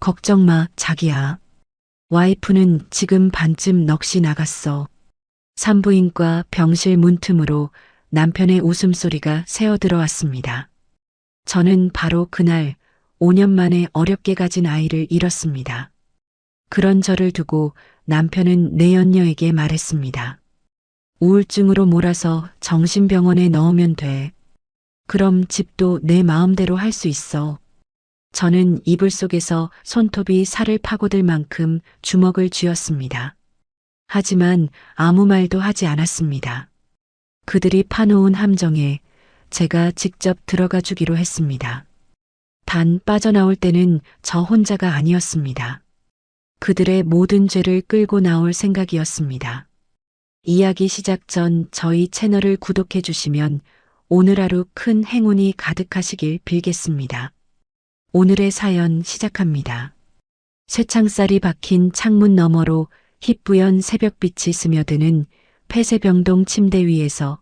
걱정 마, 자기야. 와이프는 지금 반쯤 넋이 나갔어. 산부인과 병실 문틈으로 남편의 웃음소리가 새어 들어왔습니다. 저는 바로 그날 5년 만에 어렵게 가진 아이를 잃었습니다. 그런 저를 두고 남편은 내연녀에게 말했습니다. 우울증으로 몰아서 정신병원에 넣으면 돼. 그럼 집도 내 마음대로 할 수 있어. 저는 이불 속에서 손톱이 살을 파고들 만큼 주먹을 쥐었습니다. 하지만 아무 말도 하지 않았습니다. 그들이 파놓은 함정에 제가 직접 들어가 주기로 했습니다. 단 빠져나올 때는 저 혼자가 아니었습니다. 그들의 모든 죄를 끌고 나올 생각이었습니다. 이야기 시작 전 저희 채널을 구독해 주시면 오늘 하루 큰 행운이 가득하시길 빌겠습니다. 오늘의 사연 시작합니다. 쇠창살이 박힌 창문 너머로 희뿌연 새벽빛이 스며드는 폐쇄병동 침대 위에서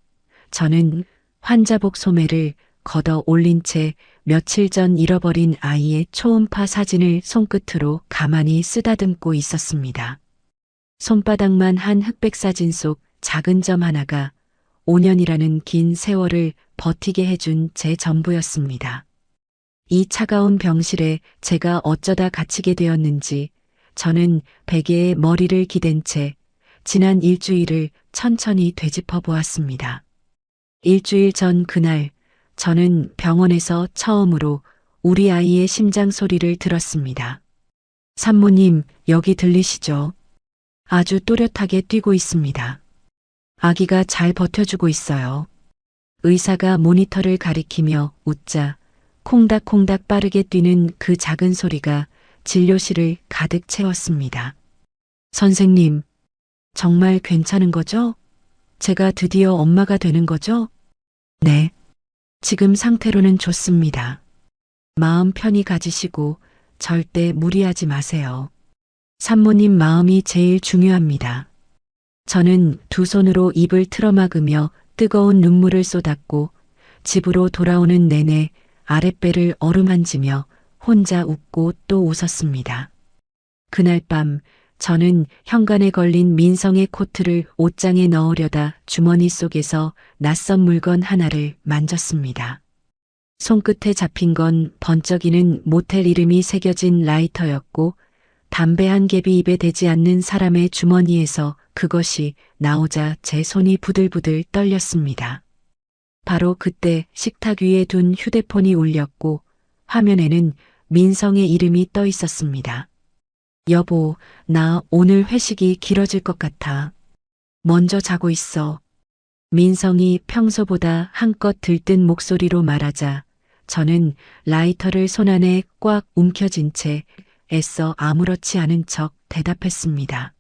저는 환자복 소매를 걷어 올린 채 며칠 전 잃어버린 아이의 초음파 사진을 손끝으로 가만히 쓰다듬고 있었습니다. 손바닥만 한 흑백 사진 속 작은 점 하나가 5년이라는 긴 세월을 버티게 해준 제 전부였습니다. 이 차가운 병실에 제가 어쩌다 갇히게 되었는지 저는 베개에 머리를 기댄 채 지난 일주일을 천천히 되짚어 보았습니다. 일주일 전 그날 저는 병원에서 처음으로 우리 아이의 심장 소리를 들었습니다. 산모님, 여기 들리시죠? 아주 또렷하게 뛰고 있습니다. 아기가 잘 버텨주고 있어요. 의사가 모니터를 가리키며 웃자 콩닥콩닥 빠르게 뛰는 그 작은 소리가 진료실을 가득 채웠습니다. 선생님, 정말 괜찮은 거죠? 제가 드디어 엄마가 되는 거죠? 네. 지금 상태로는 좋습니다. 마음 편히 가지시고 절대 무리하지 마세요. 산모님 마음이 제일 중요합니다. 저는 두 손으로 입을 틀어막으며 뜨거운 눈물을 쏟았고 집으로 돌아오는 내내 아랫배를 어루만지며 혼자 웃고 또 웃었습니다. 그날 밤 저는 현관에 걸린 민성의 코트를 옷장에 넣으려다 주머니 속에서 낯선 물건 하나를 만졌습니다. 손끝에 잡힌 건 번쩍이는 모텔 이름이 새겨진 라이터였고 담배 한 갭이 입에 대지 않는 사람의 주머니에서 그것이 나오자 제 손이 부들부들 떨렸습니다. 바로 그때 식탁 위에 둔 휴대폰이 울렸고 화면에는 민성의 이름이 떠 있었습니다. 여보, 나 오늘 회식이 길어질 것 같아. 먼저 자고 있어. 민성이 평소보다 한껏 들뜬 목소리로 말하자 저는 라이터를 손안에 꽉 움켜쥔 채 애써 아무렇지 않은 척 대답했습니다.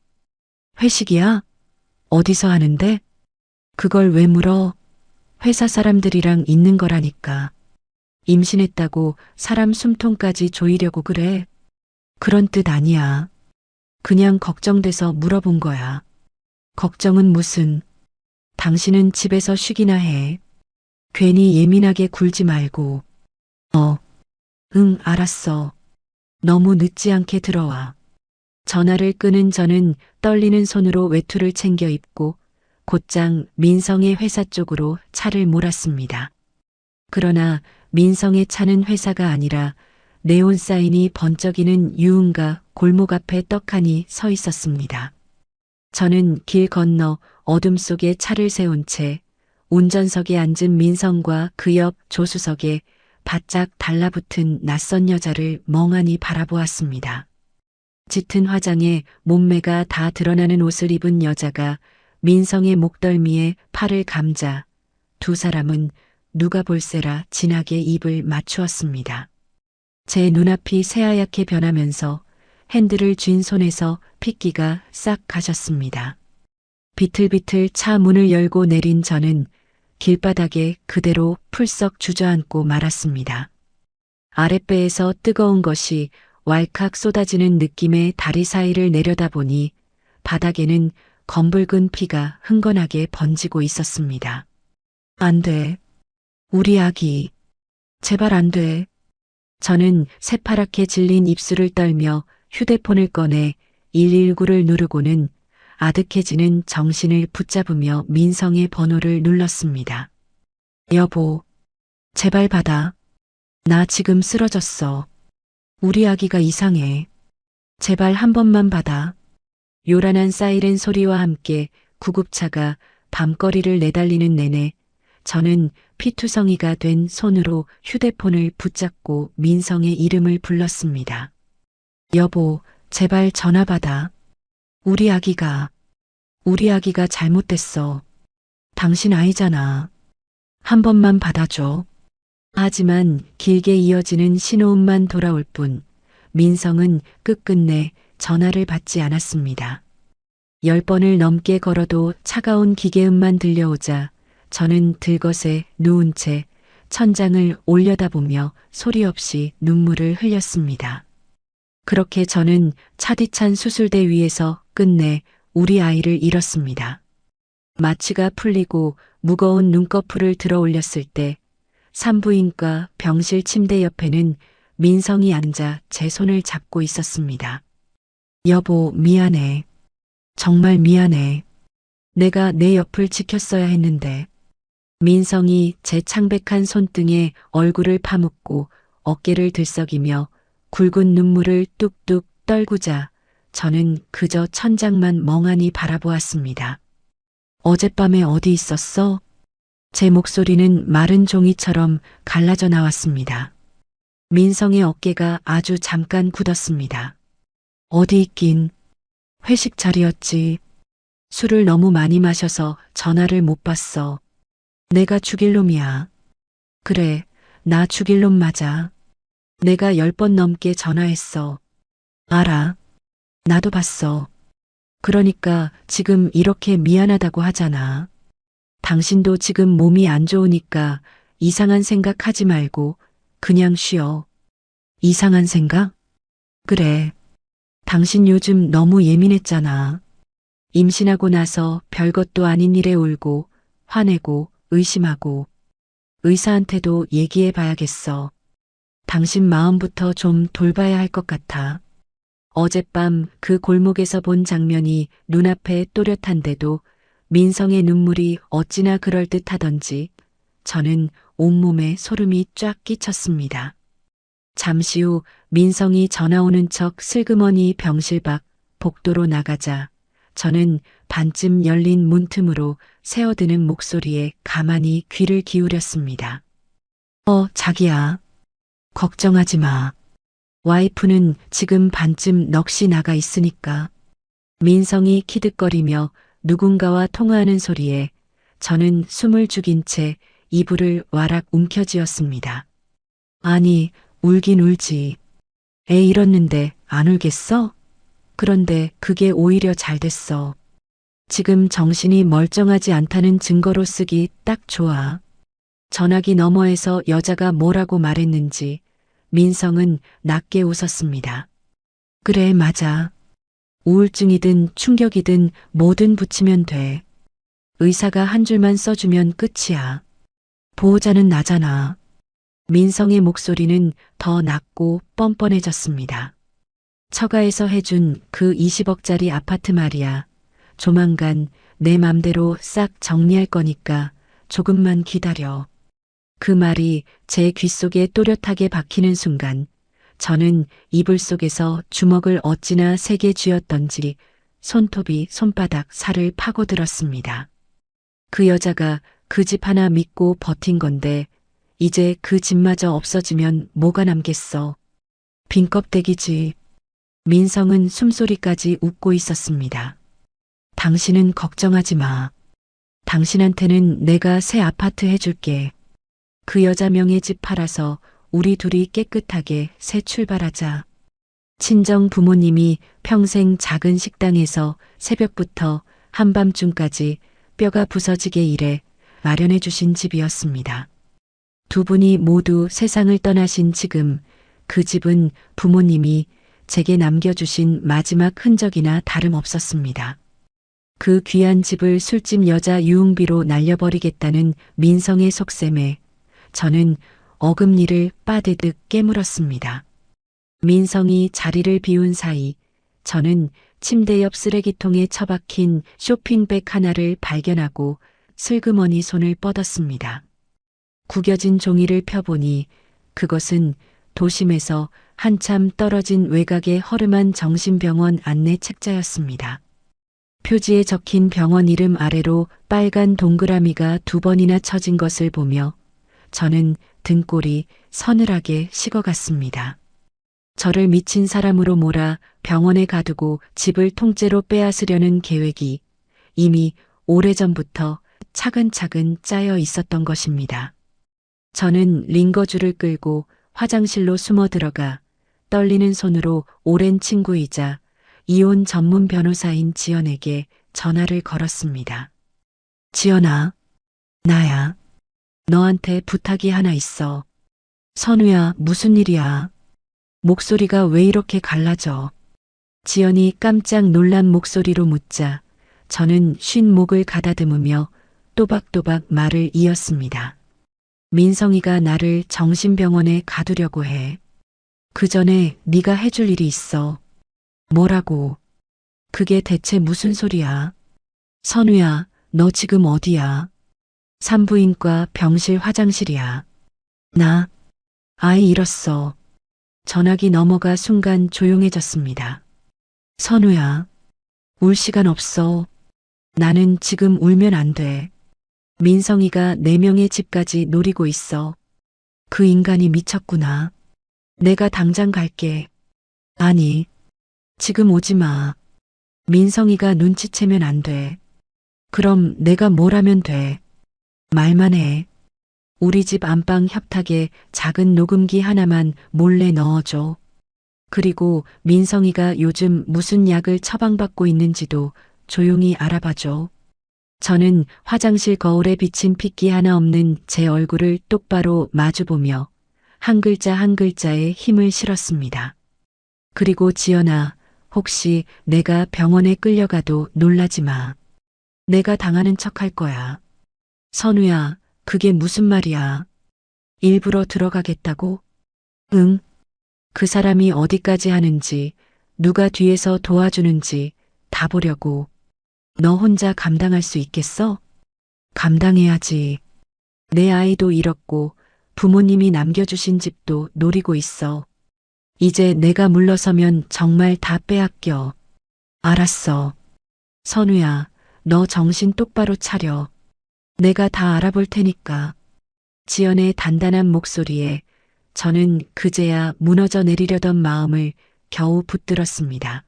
회식이야? 어디서 하는데? 그걸 왜 물어? 회사 사람들이랑 있는 거라니까. 임신했다고 사람 숨통까지 조이려고 그래? 그런 뜻 아니야. 그냥 걱정돼서 물어본 거야. 걱정은 무슨. 당신은 집에서 쉬기나 해. 괜히 예민하게 굴지 말고. 응, 알았어. 너무 늦지 않게 들어와. 전화를 끄는 저는 떨리는 손으로 외투를 챙겨 입고 곧장 민성의 회사 쪽으로 차를 몰았습니다. 그러나 민성의 차는 회사가 아니라 네온 사인이 번쩍이는 유흥가 골목 앞에 떡하니 서 있었습니다. 저는 길 건너 어둠 속에 차를 세운 채 운전석에 앉은 민성과 그 옆 조수석에 바짝 달라붙은 낯선 여자를 멍하니 바라보았습니다. 짙은 화장에 몸매가 다 드러나는 옷을 입은 여자가 민성의 목덜미에 팔을 감자 두 사람은 누가 볼세라 진하게 입을 맞추었습니다. 제 눈앞이 새하얗게 변하면서 핸들을 쥔 손에서 핏기가 싹 가셨습니다. 비틀비틀 차 문을 열고 내린 저는 길바닥에 그대로 풀썩 주저앉고 말았습니다. 아랫배에서 뜨거운 것이 왈칵 쏟아지는 느낌의 다리 사이를 내려다보니 바닥에는 검붉은 피가 흥건하게 번지고 있었습니다. 안 돼. 우리 아기. 제발 안 돼. 저는 새파랗게 질린 입술을 떨며 휴대폰을 꺼내 119를 누르고는 아득해지는 정신을 붙잡으며 민성의 번호를 눌렀습니다. 여보, 제발 받아. 나 지금 쓰러졌어. 우리 아기가 이상해. 제발 한 번만 받아. 요란한 사이렌 소리와 함께 구급차가 밤거리를 내달리는 내내 저는 피투성이가 된 손으로 휴대폰을 붙잡고 민성의 이름을 불렀습니다. 여보, 제발 전화 받아. 우리 아기가 잘못됐어. 당신 아이잖아. 한 번만 받아줘. 하지만 길게 이어지는 신호음만 돌아올 뿐 민성은 끝끝내 전화를 받지 않았습니다. 10번을 넘게 걸어도 차가운 기계음만 들려오자 저는 들것에 누운 채 천장을 올려다보며 소리 없이 눈물을 흘렸습니다. 그렇게 저는 차디찬 수술대 위에서 끝내 우리 아이를 잃었습니다. 마취가 풀리고 무거운 눈꺼풀을 들어 올렸을 때 산부인과 병실 침대 옆에는 민성이 앉아 제 손을 잡고 있었습니다. 여보, 미안해. 정말 미안해. 내가 내 옆을 지켰어야 했는데. 민성이 제 창백한 손등에 얼굴을 파묻고 어깨를 들썩이며 굵은 눈물을 뚝뚝 떨구자 저는 그저 천장만 멍하니 바라보았습니다. 어젯밤에 어디 있었어? 제 목소리는 마른 종이처럼 갈라져 나왔습니다. 민성의 어깨가 아주 잠깐 굳었습니다. 어디 있긴. 회식 자리였지. 술을 너무 많이 마셔서 전화를 못 봤어. 내가 죽일 놈이야. 그래, 나 죽일 놈 맞아. 내가 10번 넘게 전화했어. 알아. 나도 봤어. 그러니까 지금 이렇게 미안하다고 하잖아. 당신도 지금 몸이 안 좋으니까 이상한 생각 하지 말고 그냥 쉬어. 이상한 생각? 그래. 당신 요즘 너무 예민했잖아. 임신하고 나서 별것도 아닌 일에 울고 화내고 의심하고 의사한테도 얘기해 봐야겠어. 당신 마음부터 좀 돌봐야 할 것 같아. 어젯밤 그 골목에서 본 장면이 눈앞에 또렷한데도 민성의 눈물이 어찌나 그럴듯하던지 저는 온몸에 소름이 쫙 끼쳤습니다. 잠시 후 민성이 전화 오는 척 슬그머니 병실 밖 복도로 나가자 저는 반쯤 열린 문틈으로 새어드는 목소리에 가만히 귀를 기울였습니다. 자기야. 걱정하지 마. 와이프는 지금 반쯤 넋이 나가 있으니까. 민성이 키득거리며 누군가와 통화하는 소리에 저는 숨을 죽인 채 이불을 와락 움켜쥐었습니다. 아니, 울긴 울지. 애 잃었는데 안 울겠어? 그런데 그게 오히려 잘 됐어. 지금 정신이 멀쩡하지 않다는 증거로 쓰기 딱 좋아. 전화기 너머에서 여자가 뭐라고 말했는지 민성은 낮게 웃었습니다. 그래, 맞아. 우울증이든 충격이든 뭐든 붙이면 돼. 의사가 한 줄만 써주면 끝이야. 보호자는 나잖아. 민성의 목소리는 더 낮고 뻔뻔해졌습니다. 처가에서 해준 그 20억짜리 아파트 말이야. 조만간 내 맘대로 싹 정리할 거니까 조금만 기다려. 그 말이 제 귓속에 또렷하게 박히는 순간 저는 이불 속에서 주먹을 어찌나 세게 쥐었던지 손톱이 손바닥 살을 파고들었습니다. 그 여자가 그 집 하나 믿고 버틴 건데 이제 그 집마저 없어지면 뭐가 남겠어. 빈 껍데기지. 민성은 숨소리까지 웃고 있었습니다. 당신은 걱정하지 마. 당신한테는 내가 새 아파트 해줄게. 그 여자 명의 집 팔아서 우리 둘이 깨끗하게 새 출발하자. 친정 부모님이 평생 작은 식당에서 새벽부터 한밤중까지 뼈가 부서지게 일해 마련해 주신 집이었습니다. 두 분이 모두 세상을 떠나신 지금 그 집은 부모님이 제게 남겨주신 마지막 흔적이나 다름없었습니다. 그 귀한 집을 술집 여자 유흥비로 날려버리겠다는 민성의 속셈에 저는 어금니를 빠드득 깨물었습니다. 민성이 자리를 비운 사이 저는 침대 옆 쓰레기통에 처박힌 쇼핑백 하나를 발견하고 슬그머니 손을 뻗었습니다. 구겨진 종이를 펴보니 그것은 도심에서 한참 떨어진 외곽의 허름한 정신병원 안내 책자였습니다. 표지에 적힌 병원 이름 아래로 빨간 동그라미가 2번이나 쳐진 것을 보며 저는 등골이 서늘하게 식어갔습니다. 저를 미친 사람으로 몰아 병원에 가두고 집을 통째로 빼앗으려는 계획이 이미 오래전부터 차근차근 짜여 있었던 것입니다. 저는 링거줄을 끌고 화장실로 숨어 들어가 떨리는 손으로 오랜 친구이자 이혼 전문 변호사인 지연에게 전화를 걸었습니다. 지연아, 나야. 너한테 부탁이 하나 있어. 선우야, 무슨 일이야? 목소리가 왜 이렇게 갈라져? 지연이 깜짝 놀란 목소리로 묻자 저는 쉰 목을 가다듬으며 또박또박 말을 이었습니다. 민성이가 나를 정신병원에 가두려고 해. 그 전에 네가 해줄 일이 있어. 뭐라고? 그게 대체 무슨 소리야? 선우야, 너 지금 어디야? 산부인과 병실 화장실이야. 나 아이 잃었어. 전화기 넘어가 순간 조용해졌습니다. 선우야, 울 시간 없어. 나는 지금 울면 안 돼. 민성이가 4명의 집까지 노리고 있어. 그 인간이 미쳤구나. 내가 당장 갈게. 아니, 지금 오지 마. 민성이가 눈치채면 안 돼. 그럼 내가 뭘 하면 돼? 말만 해. 우리 집 안방 협탁에 작은 녹음기 하나만 몰래 넣어줘. 그리고 민성이가 요즘 무슨 약을 처방받고 있는지도 조용히 알아봐줘. 저는 화장실 거울에 비친 핏기 하나 없는 제 얼굴을 똑바로 마주보며 한 글자 한 글자에 힘을 실었습니다. 그리고 지연아, 혹시 내가 병원에 끌려가도 놀라지 마. 내가 당하는 척 할 거야. 선우야, 그게 무슨 말이야? 일부러 들어가겠다고? 응. 그 사람이 어디까지 하는지, 누가 뒤에서 도와주는지 다 보려고. 너 혼자 감당할 수 있겠어? 감당해야지. 내 아이도 잃었고 부모님이 남겨주신 집도 노리고 있어. 이제 내가 물러서면 정말 다 빼앗겨. 알았어. 선우야, 너 정신 똑바로 차려. 내가 다 알아볼 테니까. 지연의 단단한 목소리에 저는 그제야 무너져 내리려던 마음을 겨우 붙들었습니다.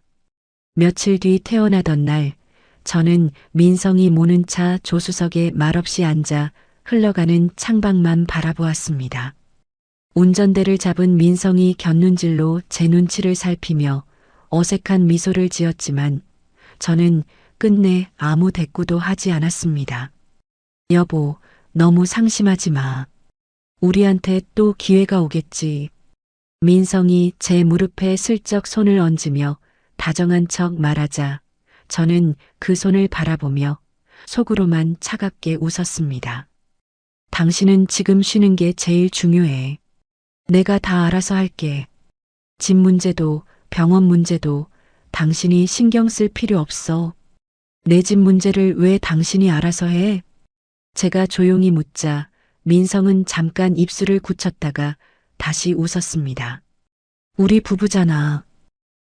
며칠 뒤 태어나던 날, 저는 민성이 모는 차 조수석에 말없이 앉아 흘러가는 창밖만 바라보았습니다. 운전대를 잡은 민성이 곁눈질로 제 눈치를 살피며 어색한 미소를 지었지만 저는 끝내 아무 대꾸도 하지 않았습니다. 여보, 너무 상심하지 마. 우리한테 또 기회가 오겠지. 민성이 제 무릎에 슬쩍 손을 얹으며 다정한 척 말하자 저는 그 손을 바라보며 속으로만 차갑게 웃었습니다. 당신은 지금 쉬는 게 제일 중요해. 내가 다 알아서 할게. 집 문제도 병원 문제도 당신이 신경 쓸 필요 없어. 내 집 문제를 왜 당신이 알아서 해? 제가 조용히 묻자 민성은 잠깐 입술을 굳혔다가 다시 웃었습니다. 우리 부부잖아.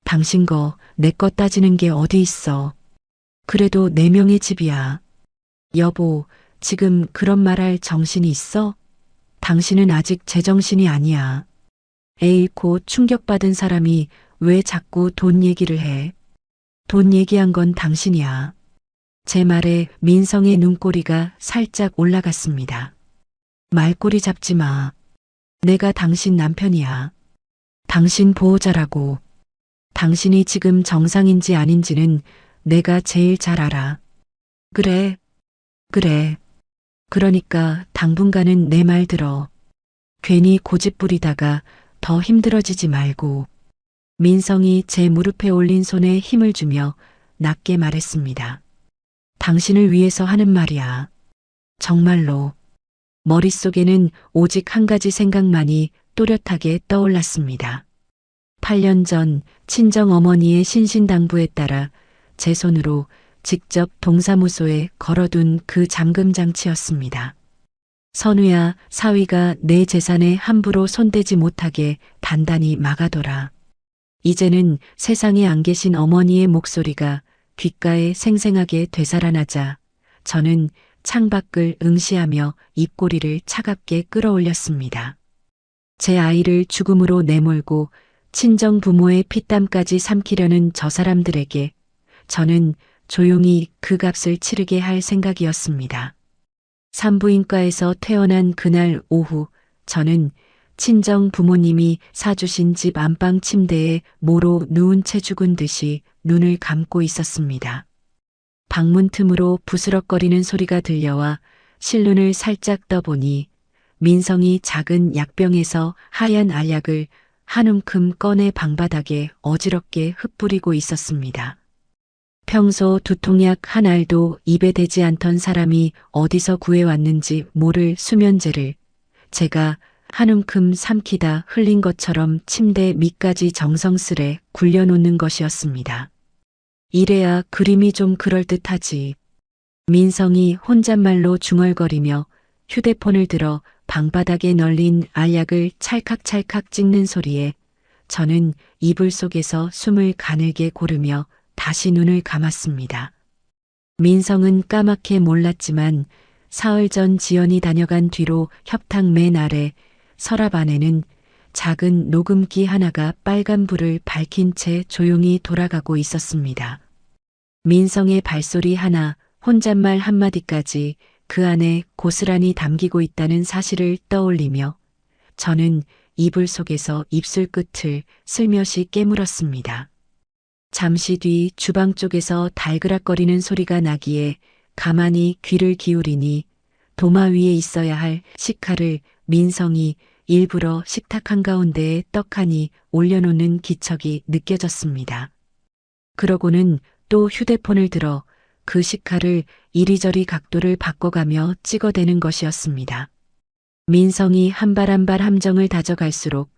당신 거, 내 거 따지는 게 어디 있어. 그래도 4명의 집이야. 여보, 지금 그런 말할 정신이 있어? 당신은 아직 제정신이 아니야. 에이, 곧 충격받은 사람이 왜 자꾸 돈 얘기를 해? 돈 얘기한 건 당신이야. 제 말에 민성의 눈꼬리가 살짝 올라갔습니다. 말꼬리 잡지 마. 내가 당신 남편이야. 당신 보호자라고. 당신이 지금 정상인지 아닌지는 내가 제일 잘 알아. 그래. 그러니까 당분간은 내 말 들어. 괜히 고집 부리다가 더 힘들어지지 말고. 민성이 제 무릎에 올린 손에 힘을 주며 낮게 말했습니다. 당신을 위해서 하는 말이야. 정말로. 머릿속에는 오직 한 가지 생각만이 또렷하게 떠올랐습니다. 8년 전 친정 어머니의 신신당부에 따라 제 손으로 직접 동사무소에 걸어둔 그 잠금장치였습니다. 선우야, 사위가 내 재산에 함부로 손대지 못하게 단단히 막아둬라. 이제는 세상에 안 계신 어머니의 목소리가 귓가에 생생하게 되살아나자 저는 창밖을 응시하며 입꼬리를 차갑게 끌어올렸습니다. 제 아이를 죽음으로 내몰고 친정 부모의 피땀까지 삼키려는 저 사람들에게 저는 조용히 그 값을 치르게 할 생각이었습니다. 산부인과에서 퇴원한 그날 오후 저는 친정 부모님이 사주신 집 안방 침대에 모로 누운 채 죽은 듯이 눈을 감고 있었습니다. 방문 틈으로 부스럭거리는 소리가 들려와 실눈을 살짝 떠보니 민성이 작은 약병에서 하얀 알약을 한 움큼 꺼내 방바닥에 어지럽게 흩뿌리고 있었습니다. 평소 두통약 한 알도 입에 대지 않던 사람이 어디서 구해왔는지 모를 수면제를 제가 한 움큼 삼키다 흘린 것처럼 침대 밑까지 정성스레 굴려놓는 것이었습니다. 이래야 그림이 좀 그럴듯하지. 민성이 혼잣말로 중얼거리며 휴대폰을 들어 방바닥에 널린 알약을 찰칵찰칵 찍는 소리에 저는 이불 속에서 숨을 가늘게 고르며 다시 눈을 감았습니다. 민성은 까맣게 몰랐지만 사흘 전 지연이 다녀간 뒤로 협탁 맨 아래 서랍 안에는 작은 녹음기 하나가 빨간 불을 밝힌 채 조용히 돌아가고 있었습니다. 민성의 발소리 하나, 혼잣말 한마디까지 그 안에 고스란히 담기고 있다는 사실을 떠올리며 저는 이불 속에서 입술 끝을 슬며시 깨물었습니다. 잠시 뒤 주방 쪽에서 달그락거리는 소리가 나기에 가만히 귀를 기울이니 도마 위에 있어야 할 식칼을 민성이 일부러 식탁 한가운데에 떡하니 올려놓는 기척이 느껴졌습니다. 그러고는 또 휴대폰을 들어 그 식칼을 이리저리 각도를 바꿔가며 찍어대는 것이었습니다. 민성이 한 발 한 발 함정을 다져갈수록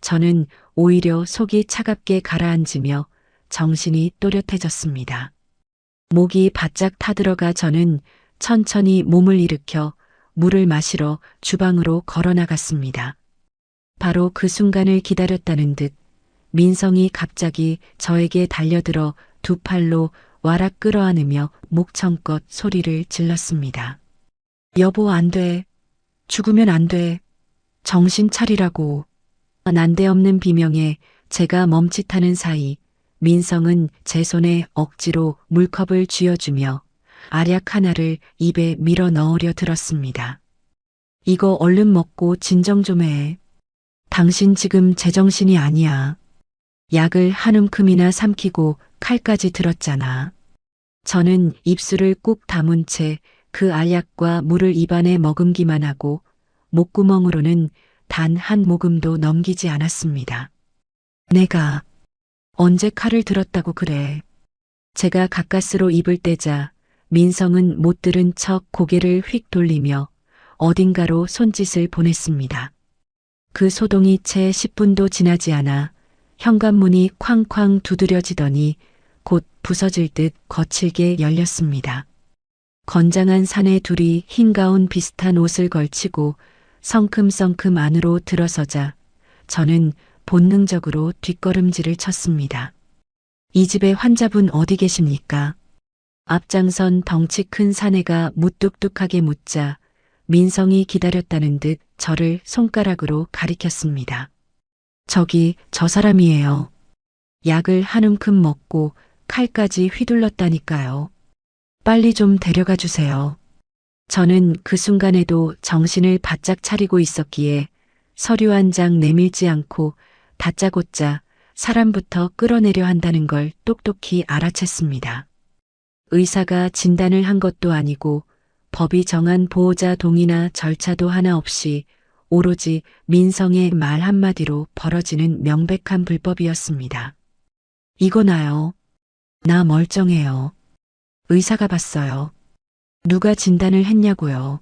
저는 오히려 속이 차갑게 가라앉으며 정신이 또렷해졌습니다. 목이 바짝 타들어가 저는 천천히 몸을 일으켜 물을 마시러 주방으로 걸어 나갔습니다. 바로 그 순간을 기다렸다는 듯 민성이 갑자기 저에게 달려들어 두 팔로 와락 끌어안으며 목청껏 소리를 질렀습니다. 여보, 안 돼. 죽으면 안 돼. 정신 차리라고. 난데없는 비명에 제가 멈칫하는 사이 민성은 제 손에 억지로 물컵을 쥐어주며 알약 하나를 입에 밀어 넣으려 들었습니다. 이거 얼른 먹고 진정 좀 해. 당신 지금 제정신이 아니야. 약을 한 움큼이나 삼키고 칼까지 들었잖아. 저는 입술을 꾹 다문 채 그 알약과 물을 입안에 머금기만 하고 목구멍으로는 단 한 모금도 넘기지 않았습니다. 내가 언제 칼을 들었다고 그래. 제가 가까스로 입을 떼자 민성은 못 들은 척 고개를 휙 돌리며 어딘가로 손짓을 보냈습니다. 그 소동이 채 10분도 지나지 않아 현관문이 쾅쾅 두드려지더니 곧 부서질 듯 거칠게 열렸습니다. 건장한 사내 둘이 흰 가운 비슷한 옷을 걸치고 성큼성큼 안으로 들어서자 저는 본능적으로 뒷걸음질을 쳤습니다. 이 집의 환자분 어디 계십니까? 앞장선 덩치 큰 사내가 무뚝뚝하게 묻자 민성이 기다렸다는 듯 저를 손가락으로 가리켰습니다. 저기 저 사람이에요. 약을 한 움큼 먹고 칼까지 휘둘렀다니까요. 빨리 좀 데려가 주세요. 저는 그 순간에도 정신을 바짝 차리고 있었기에 서류 한 장 내밀지 않고 다짜고짜 사람부터 끌어내려 한다는 걸 똑똑히 알아챘습니다. 의사가 진단을 한 것도 아니고 법이 정한 보호자 동의나 절차도 하나 없이 오로지 민성의 말 한마디로 벌어지는 명백한 불법이었습니다. 이거 나요. 나 멀쩡해요. 의사가 봤어요. 누가 진단을 했냐고요.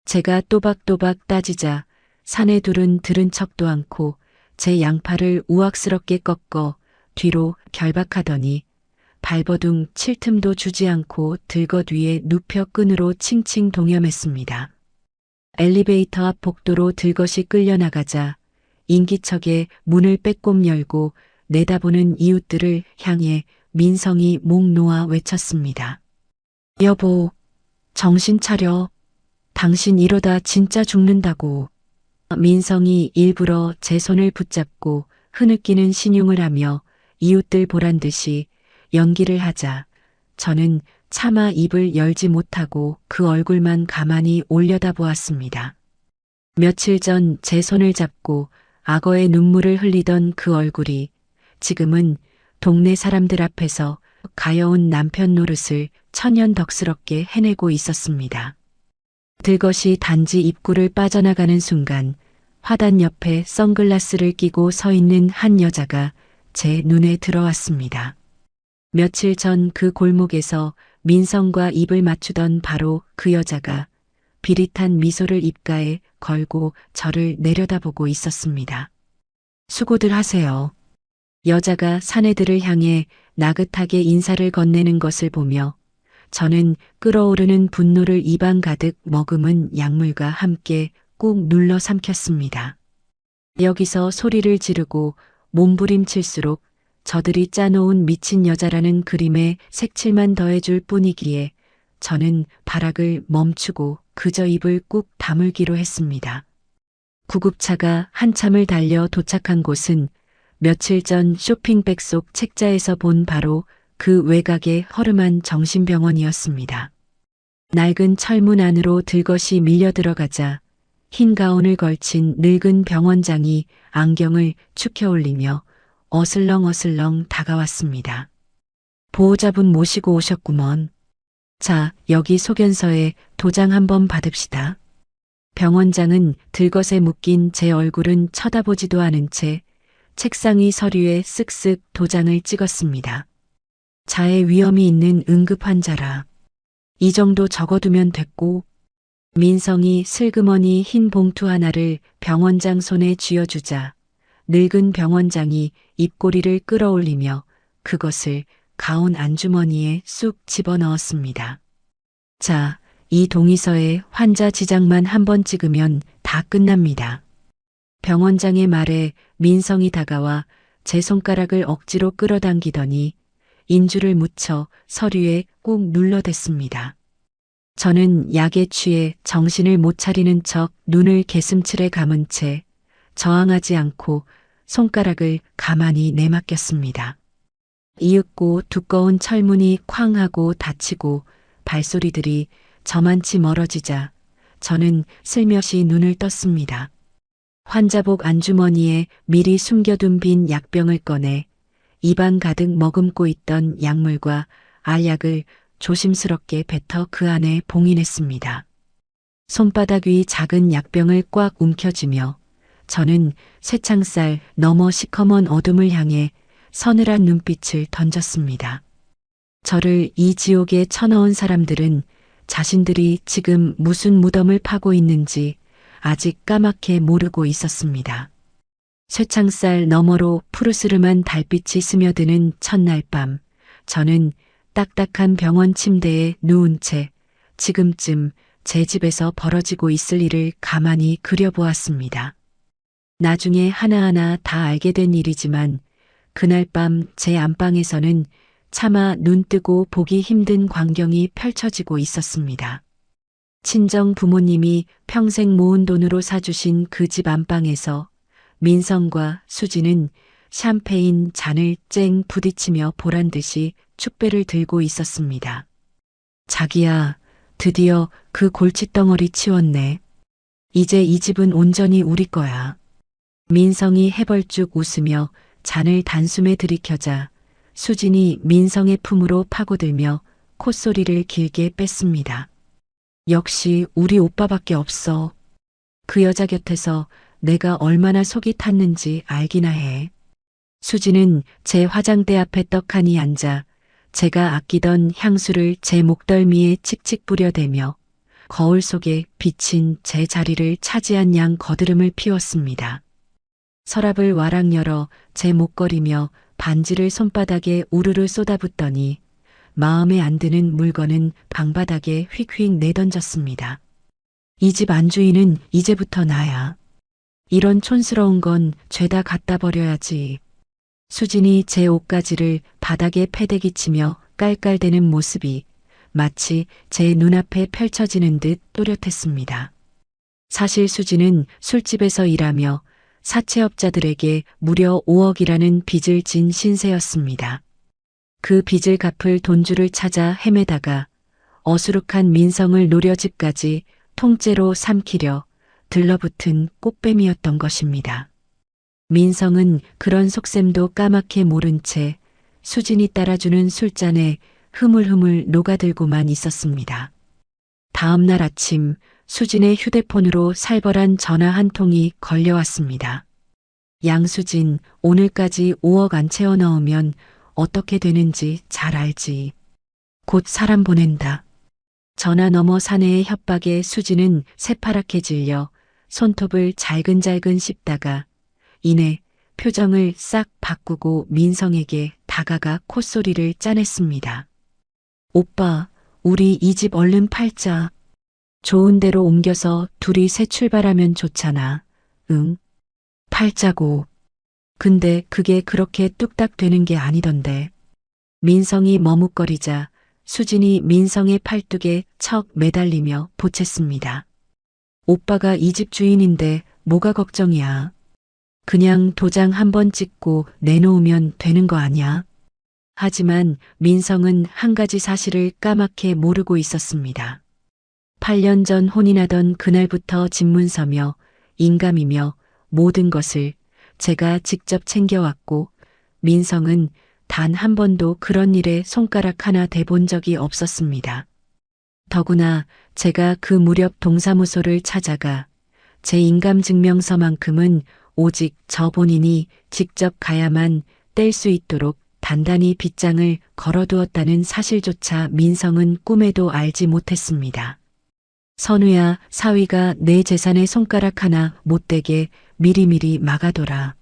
제가 또박또박 따지자 사내 둘은 들은 척도 않고 제 양팔을 우악스럽게 꺾어 뒤로 결박하더니 발버둥 칠 틈도 주지 않고 들것 위에 눕혀 끈으로 칭칭 동여맸습니다. 엘리베이터 앞 복도로 들것이 끌려나가자 인기척에 문을 빼꼼 열고 내다보는 이웃들을 향해 민성이 목 놓아 외쳤습니다. 여보, 정신 차려. 당신 이러다 진짜 죽는다고. 민성이 일부러 제 손을 붙잡고 흐느끼는 신용을 하며 이웃들 보란 듯이 연기를 하자 저는 차마 입을 열지 못하고 그 얼굴만 가만히 올려다보았습니다. 며칠 전 제 손을 잡고 악어의 눈물을 흘리던 그 얼굴이 지금은 동네 사람들 앞에서 가여운 남편 노릇을 천연덕스럽게 해내고 있었습니다. 들것이 단지 입구를 빠져나가는 순간 화단 옆에 선글라스를 끼고 서 있는 한 여자가 제 눈에 들어왔습니다. 며칠 전 그 골목에서 민성과 입을 맞추던 바로 그 여자가 비릿한 미소를 입가에 걸고 저를 내려다보고 있었습니다. 수고들 하세요. 여자가 사내들을 향해 나긋하게 인사를 건네는 것을 보며 저는 끓어오르는 분노를 입안 가득 머금은 약물과 함께 꾹 눌러 삼켰습니다. 여기서 소리를 지르고 몸부림칠수록 저들이 짜놓은 미친 여자라는 그림에 색칠만 더해줄 뿐이기에 저는 발악을 멈추고 그저 입을 꾹 다물기로 했습니다. 구급차가 한참을 달려 도착한 곳은 며칠 전 쇼핑백 속 책자에서 본 바로 그 외곽의 허름한 정신병원이었습니다. 낡은 철문 안으로 들것이 밀려 들어가자 흰 가운을 걸친 늙은 병원장이 안경을 축혀 올리며 어슬렁어슬렁 다가왔습니다. 보호자분 모시고 오셨구먼. 자, 여기 소견서에 도장 한번 받읍시다. 병원장은 들것에 묶인 제 얼굴은 쳐다보지도 않은 채 책상 위 서류에 쓱쓱 도장을 찍었습니다. 자해 위험이 있는 응급 환자라. 이 정도 적어두면 됐고. 민성이 슬그머니 흰 봉투 하나를 병원장 손에 쥐어주자 늙은 병원장이 입꼬리를 끌어올리며 그것을 가운 안주머니에 쑥 집어넣었습니다. 자, 이 동의서에 환자 지장만 한번 찍으면 다 끝납니다. 병원장의 말에 민성이 다가와 제 손가락을 억지로 끌어당기더니 인주를 묻혀 서류에 꾹 눌러댔습니다. 저는 약에 취해 정신을 못 차리는 척 눈을 개슴츠레 감은 채 저항하지 않고 손가락을 가만히 내맡겼습니다. 이윽고 두꺼운 철문이 쾅 하고 닫히고 발소리들이 저만치 멀어지자 저는 슬며시 눈을 떴습니다. 환자복 안주머니에 미리 숨겨둔 빈 약병을 꺼내 입안 가득 머금고 있던 약물과 알약을 조심스럽게 뱉어 그 안에 봉인했습니다. 손바닥 위 작은 약병을 꽉 움켜쥐며 저는 쇠창살 너머 시커먼 어둠을 향해 서늘한 눈빛을 던졌습니다. 저를 이 지옥에 쳐넣은 사람들은 자신들이 지금 무슨 무덤을 파고 있는지 아직 까맣게 모르고 있었습니다. 쇠창살 너머로 푸르스름한 달빛이 스며드는 첫날 밤, 저는 딱딱한 병원 침대에 누운 채 지금쯤 제 집에서 벌어지고 있을 일을 가만히 그려보았습니다. 나중에 하나하나 다 알게 된 일이지만 그날 밤 제 안방에서는 차마 눈 뜨고 보기 힘든 광경이 펼쳐지고 있었습니다. 친정 부모님이 평생 모은 돈으로 사주신 그 집 안방에서 민성과 수지는 샴페인 잔을 쨍 부딪히며 보란 듯이 축배를 들고 있었습니다. 자기야, 드디어 그 골칫덩어리 치웠네. 이제 이 집은 온전히 우리 거야. 민성이 해벌쭉 웃으며 잔을 단숨에 들이켜자 수진이 민성의 품으로 파고들며 콧소리를 길게 뺐습니다. 역시 우리 오빠밖에 없어. 그 여자 곁에서 내가 얼마나 속이 탔는지 알기나 해. 수지는 제 화장대 앞에 떡하니 앉아 제가 아끼던 향수를 제 목덜미에 칙칙 뿌려대며 거울 속에 비친 제 자리를 차지한 양 거드름을 피웠습니다. 서랍을 와락 열어 제 목걸이며 반지를 손바닥에 우르르 쏟아붓더니 마음에 안 드는 물건은 방바닥에 휙휙 내던졌습니다. 이 집 안주인은 이제부터 나야. 이런 촌스러운 건 죄다 갖다 버려야지. 수진이 제 옷가지를 바닥에 패대기치며 깔깔대는 모습이 마치 제 눈앞에 펼쳐지는 듯 또렷했습니다. 사실 수진은 술집에서 일하며 사채업자들에게 무려 5억이라는 빚을 진 신세였습니다. 그 빚을 갚을 돈줄을 찾아 헤매다가 어수룩한 민성을 노려 집까지 통째로 삼키려 들러붙은 꽃뱀이었던 것입니다. 민성은 그런 속셈도 까맣게 모른 채 수진이 따라주는 술잔에 흐물흐물 녹아들고만 있었습니다. 다음 날 아침 수진의 휴대폰으로 살벌한 전화 한 통이 걸려왔습니다. 양수진, 오늘까지 5억 안 채워 넣으면 어떻게 되는지 잘 알지. 곧 사람 보낸다. 전화 너머 사내의 협박에 수진은 새파랗게 질려 손톱을 잘근잘근 씹다가 이내 표정을 싹 바꾸고 민성에게 다가가 콧소리를 짜냈습니다. 오빠, 우리 이 집 얼른 팔자. 좋은 데로 옮겨서 둘이 새 출발하면 좋잖아. 응? 팔자고. 근데 그게 그렇게 뚝딱 되는 게 아니던데. 민성이 머뭇거리자 수진이 민성의 팔뚝에 척 매달리며 보챘습니다. 오빠가 이 집 주인인데 뭐가 걱정이야. 그냥 도장 한번 찍고 내놓으면 되는 거 아니야? 하지만 민성은 한 가지 사실을 까맣게 모르고 있었습니다. 8년 전 혼인하던 그날부터 집문서며 인감이며 모든 것을 제가 직접 챙겨왔고 민성은 단 한 번도 그런 일에 손가락 하나 대본 적이 없었습니다. 더구나 제가 그 무렵 동사무소를 찾아가 제 인감증명서만큼은 오직 저 본인이 직접 가야만 뗄 수 있도록 단단히 빗장을 걸어두었다는 사실조차 민성은 꿈에도 알지 못했습니다. 선우야, 사위가 내 재산에 손가락 하나 못 대게 미리미리 막아둬라.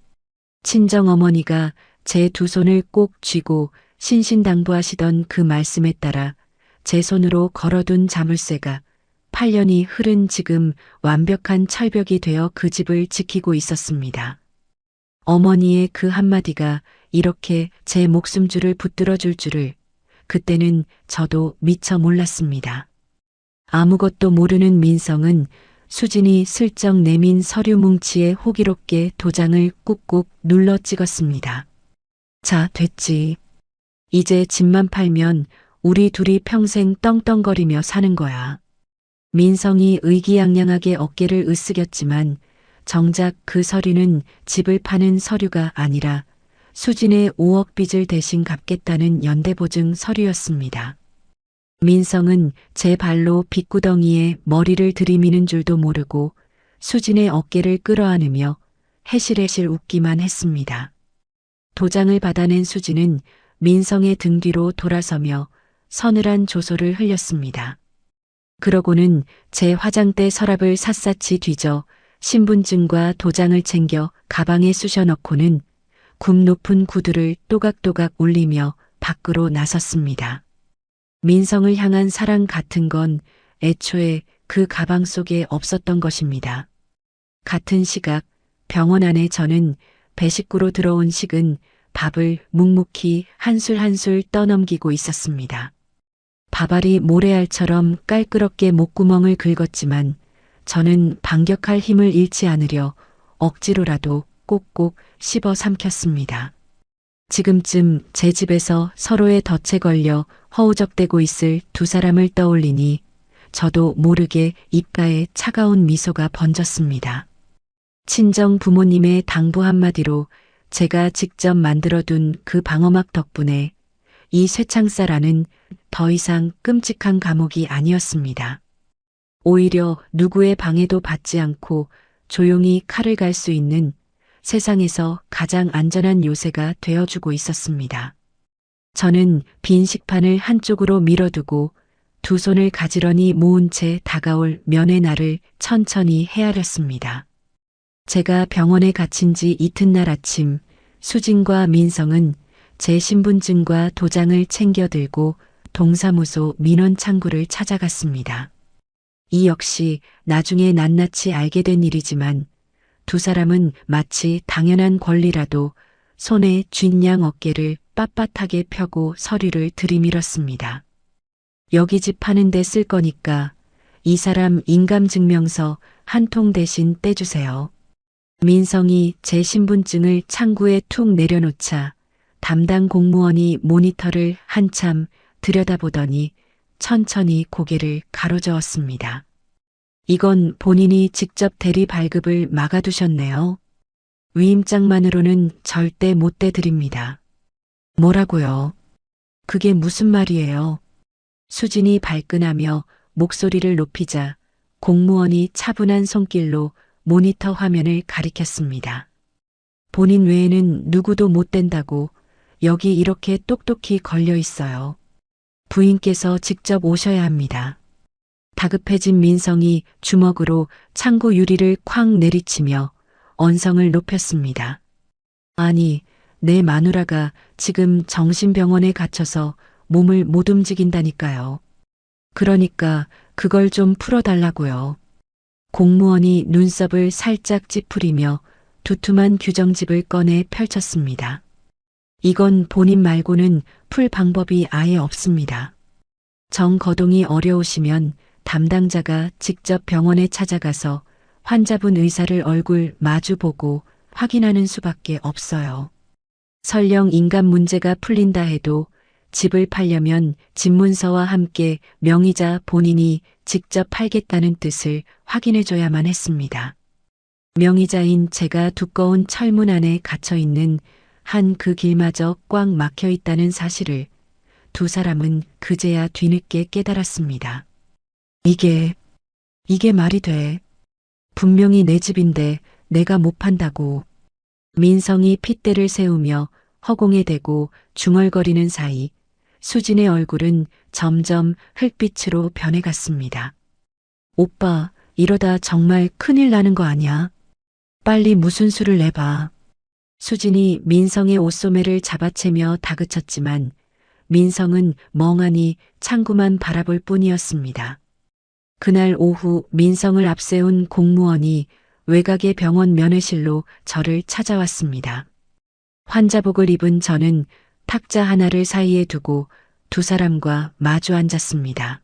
친정어머니가 제 두 손을 꼭 쥐고 신신당부하시던 그 말씀에 따라 제 손으로 걸어둔 자물쇠가 8년이 흐른 지금 완벽한 철벽이 되어 그 집을 지키고 있었습니다. 어머니의 그 한마디가 이렇게 제 목숨줄을 붙들어 줄 줄을 그때는 저도 미처 몰랐습니다. 아무것도 모르는 민성은 수진이 슬쩍 내민 서류 뭉치에 호기롭게 도장을 꾹꾹 눌러 찍었습니다. 자, 됐지. 이제 집만 팔면 우리 둘이 평생 떵떵거리며 사는 거야. 민성이 의기양양하게 어깨를 으쓱였지만 정작 그 서류는 집을 파는 서류가 아니라 수진의 5억 빚을 대신 갚겠다는 연대보증 서류였습니다. 민성은 제 발로 빚구덩이에 머리를 들이미는 줄도 모르고 수진의 어깨를 끌어안으며 해실해실 웃기만 했습니다. 도장을 받아낸 수진은 민성의 등 뒤로 돌아서며 서늘한 조소를 흘렸습니다. 그러고는 제 화장대 서랍을 샅샅이 뒤져 신분증과 도장을 챙겨 가방에 쑤셔 넣고는 굽 높은 구두를 또각또각 울리며 밖으로 나섰습니다. 민성을 향한 사랑 같은 건 애초에 그 가방 속에 없었던 것입니다. 같은 시각 병원 안에 저는 배식구로 들어온 식은 밥을 묵묵히 한술 한술 떠넘기고 있었습니다. 밥알이 모래알처럼 깔끄럽게 목구멍을 긁었지만 저는 반격할 힘을 잃지 않으려 억지로라도 꼭꼭 씹어 삼켰습니다. 지금쯤 제 집에서 서로의 덫에 걸려 허우적대고 있을 두 사람을 떠올리니 저도 모르게 입가에 차가운 미소가 번졌습니다. 친정 부모님의 당부 한마디로 제가 직접 만들어둔 그 방어막 덕분에 이 쇠창살 안은 더 이상 끔찍한 감옥이 아니었습니다. 오히려 누구의 방해도 받지 않고 조용히 칼을 갈 수 있는 세상에서 가장 안전한 요새가 되어주고 있었습니다. 저는 빈 식판을 한쪽으로 밀어두고 두 손을 가지런히 모은 채 다가올 면회 날을 천천히 헤아렸습니다. 제가 병원에 갇힌 지 이튿날 아침 수진과 민성은 제 신분증과 도장을 챙겨 들고 동사무소 민원 창구를 찾아갔습니다. 이 역시 나중에 낱낱이 알게 된 일이지만 두 사람은 마치 당연한 권리라도 손에 쥔 양 어깨를 빳빳하게 펴고 서류를 들이밀었습니다. 여기 집 파는데 쓸 거니까 이 사람 인감증명서 한 통 대신 떼주세요. 민성이 제 신분증을 창구에 툭 내려놓자 담당 공무원이 모니터를 한참 들여다보더니 천천히 고개를 가로저었습니다. 이건 본인이 직접 대리 발급을 막아두셨네요. 위임장만으로는 절대 못 떼드립니다. 뭐라고요? 그게 무슨 말이에요? 수진이 발끈하며 목소리를 높이자 공무원이 차분한 손길로 모니터 화면을 가리켰습니다. 본인 외에는 누구도 못 뗀다고 여기 이렇게 똑똑히 걸려 있어요. 부인께서 직접 오셔야 합니다. 다급해진 민성이 주먹으로 창구 유리를 쾅 내리치며 언성을 높였습니다. 아니, 내 마누라가 지금 정신병원에 갇혀서 몸을 못 움직인다니까요. 그러니까 그걸 좀 풀어달라고요. 공무원이 눈썹을 살짝 찌푸리며 두툼한 규정집을 꺼내 펼쳤습니다. 이건 본인 말고는 풀 방법이 아예 없습니다. 정거동이 어려우시면 담당자가 직접 병원에 찾아가서 환자분 의사를 얼굴 마주보고 확인하는 수밖에 없어요. 설령 인감 문제가 풀린다 해도 집을 팔려면 집문서와 함께 명의자 본인이 직접 팔겠다는 뜻을 확인해줘야만 했습니다. 명의자인 제가 두꺼운 철문 안에 갇혀있는 한 그 길마저 꽉 막혀 있다는 사실을 두 사람은 그제야 뒤늦게 깨달았습니다. 이게 말이 돼. 분명히 내 집인데 내가 못 판다고. 민성이 핏대를 세우며 허공에 대고 중얼거리는 사이 수진의 얼굴은 점점 흙빛으로 변해갔습니다. 오빠, 이러다 정말 큰일 나는 거 아니야? 빨리 무슨 수를 내봐. 수진이 민성의 옷소매를 잡아채며 다그쳤지만 민성은 멍하니 창구만 바라볼 뿐이었습니다. 그날 오후 민성을 앞세운 공무원이 외곽의 병원 면회실로 저를 찾아왔습니다. 환자복을 입은 저는 탁자 하나를 사이에 두고 두 사람과 마주 앉았습니다.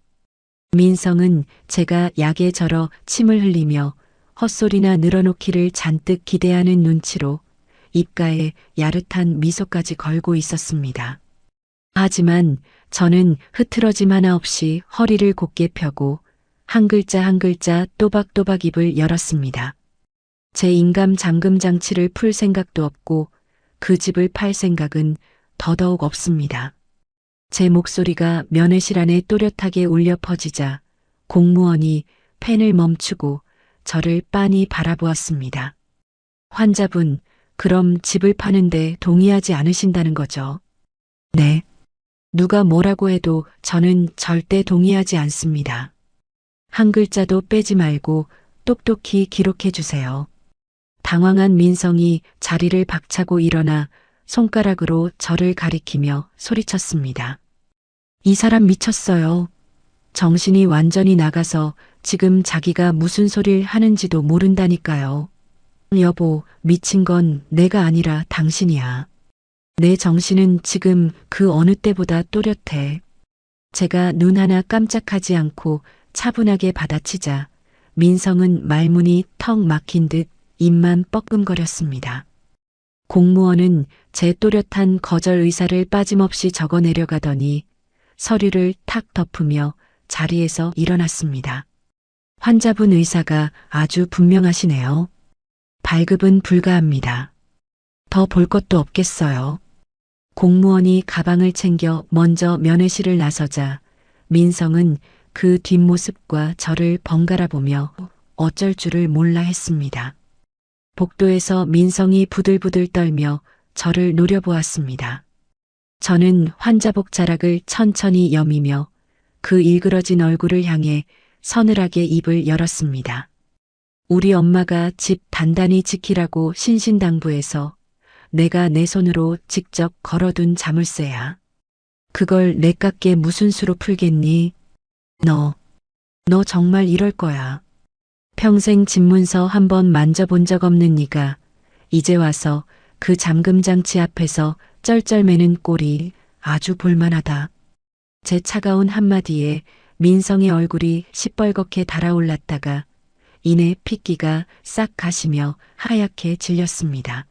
민성은 제가 약에 절어 침을 흘리며 헛소리나 늘어놓기를 잔뜩 기대하는 눈치로 입가에 야릇한 미소까지 걸고 있었습니다. 하지만 저는 흐트러짐 하나 없이 허리를 곧게 펴고 한 글자 한 글자 또박또박 입을 열었습니다. 제 인감 잠금 장치를 풀 생각도 없고 그 집을 팔 생각은 더더욱 없습니다. 제 목소리가 면회실 안에 또렷하게 울려 퍼지자 공무원이 펜을 멈추고 저를 빤히 바라보았습니다. 환자분, 그럼 집을 파는데 동의하지 않으신다는 거죠? 네. 누가 뭐라고 해도 저는 절대 동의하지 않습니다. 한 글자도 빼지 말고 똑똑히 기록해 주세요. 당황한 민성이 자리를 박차고 일어나 손가락으로 저를 가리키며 소리쳤습니다. 이 사람 미쳤어요. 정신이 완전히 나가서 지금 자기가 무슨 소리를 하는지도 모른다니까요. 여보, 미친 건 내가 아니라 당신이야. 내 정신은 지금 그 어느 때보다 또렷해. 제가 눈 하나 깜짝하지 않고 차분하게 받아치자 민성은 말문이 턱 막힌 듯 입만 뻐끔거렸습니다. 공무원은 제 또렷한 거절 의사를 빠짐없이 적어 내려가더니 서류를 탁 덮으며 자리에서 일어났습니다. 환자분 의사가 아주 분명하시네요. 발급은 불가합니다. 더 볼 것도 없겠어요. 공무원이 가방을 챙겨 먼저 면회실을 나서자 민성은 그 뒷모습과 저를 번갈아 보며 어쩔 줄을 몰라 했습니다. 복도에서 민성이 부들부들 떨며 저를 노려보았습니다. 저는 환자복 자락을 천천히 여미며 그 일그러진 얼굴을 향해 서늘하게 입을 열었습니다. 우리 엄마가 집 단단히 지키라고 신신당부해서 내가 내 손으로 직접 걸어둔 자물쇠야. 그걸 내 깎게 무슨 수로 풀겠니? 너 정말 이럴 거야. 평생 집문서 한 번 만져본 적 없는 네가 이제 와서 그 잠금 장치 앞에서 쩔쩔매는 꼴이 아주 볼만하다. 제 차가운 한마디에 민성의 얼굴이 시뻘겋게 달아올랐다가 이내 핏기가 싹 가시며 하얗게 질렸습니다.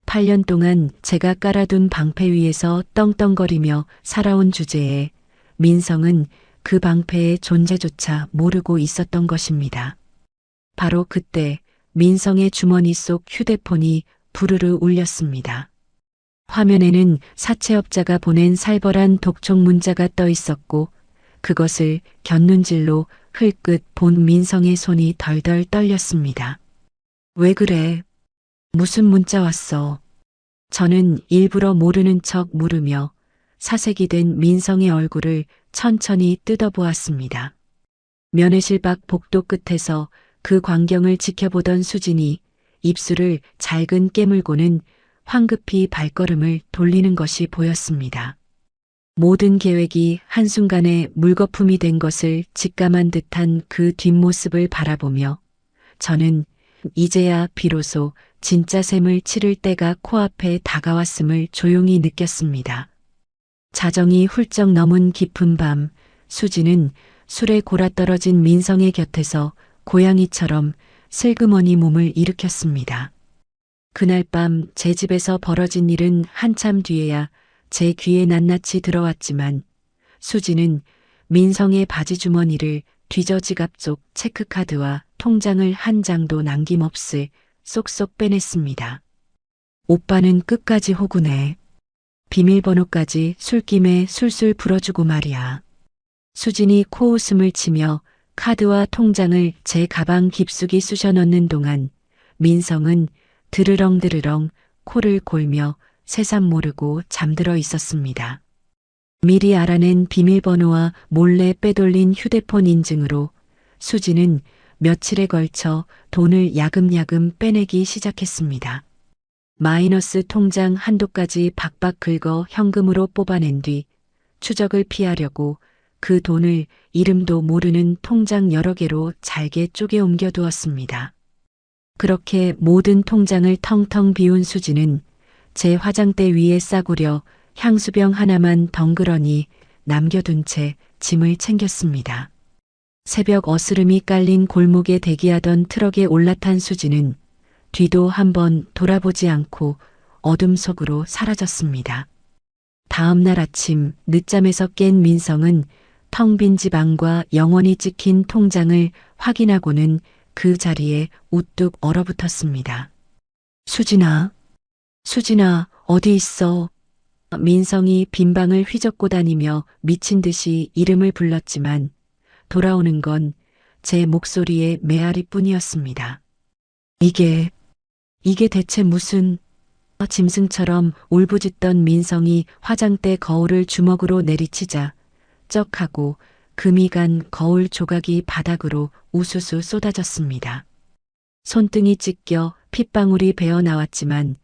8년 동안 제가 깔아둔 방패 위에서 떵떵거리며 살아온 주제에 민성은 그 방패의 존재조차 모르고 있었던 것입니다. 바로 그때 민성의 주머니 속 휴대폰이 부르르 울렸습니다. 화면에는 사채업자가 보낸 살벌한 독촉 문자가 떠 있었고 그것을 곁눈질로 흘끗 본 민성의 손이 덜덜 떨렸습니다. 왜 그래? 무슨 문자 왔어? 저는 일부러 모르는 척 물으며 사색이 된 민성의 얼굴을 천천히 뜯어보았습니다. 면회실 밖 복도 끝에서 그 광경을 지켜보던 수진이 입술을 잘근 깨물고는 황급히 발걸음을 돌리는 것이 보였습니다. 모든 계획이 한순간에 물거품이 된 것을 직감한 듯한 그 뒷모습을 바라보며 저는 이제야 비로소 진짜 셈을 치를 때가 코앞에 다가왔음을 조용히 느꼈습니다. 자정이 훌쩍 넘은 깊은 밤, 수지는 술에 골아떨어진 민성의 곁에서 고양이처럼 슬그머니 몸을 일으켰습니다. 그날 밤 제 집에서 벌어진 일은 한참 뒤에야 제 귀에 낱낱이 들어왔지만 수지는 민성의 바지 주머니를 뒤져 지갑 속 체크카드와 통장을 한 장도 남김없이 쏙쏙 빼냈습니다. 오빠는 끝까지 호구네. 비밀번호까지 술김에 술술 불어주고 말이야. 수진이 코웃음을 치며 카드와 통장을 제 가방 깊숙이 쑤셔 넣는 동안 민성은 드르렁드르렁 코를 골며 새삼 모르고 잠들어 있었습니다. 미리 알아낸 비밀번호와 몰래 빼돌린 휴대폰 인증으로 수지는 며칠에 걸쳐 돈을 야금야금 빼내기 시작했습니다. 마이너스 통장 한도까지 박박 긁어 현금으로 뽑아낸 뒤 추적을 피하려고 그 돈을 이름도 모르는 통장 여러 개로 잘게 쪼개 옮겨두었습니다. 그렇게 모든 통장을 텅텅 비운 수지는 제 화장대 위에 싸구려 향수병 하나만 덩그러니 남겨둔 채 짐을 챙겼습니다. 새벽 어스름이 깔린 골목에 대기하던 트럭에 올라탄 수지는 뒤도 한번 돌아보지 않고 어둠 속으로 사라졌습니다. 다음 날 아침 늦잠에서 깬 민성은 텅 빈 집 안과 영원히 찍힌 통장을 확인하고는 그 자리에 우뚝 얼어붙었습니다. 수진아, 어디 있어? 민성이 빈방을 휘젓고 다니며 미친 듯이 이름을 불렀지만 돌아오는 건 제 목소리의 메아리뿐이었습니다. 이게 대체 무슨... 짐승처럼 울부짖던 민성이 화장대 거울을 주먹으로 내리치자 쩍 하고 금이 간 거울 조각이 바닥으로 우수수 쏟아졌습니다. 손등이 찢겨 핏방울이 배어 나왔지만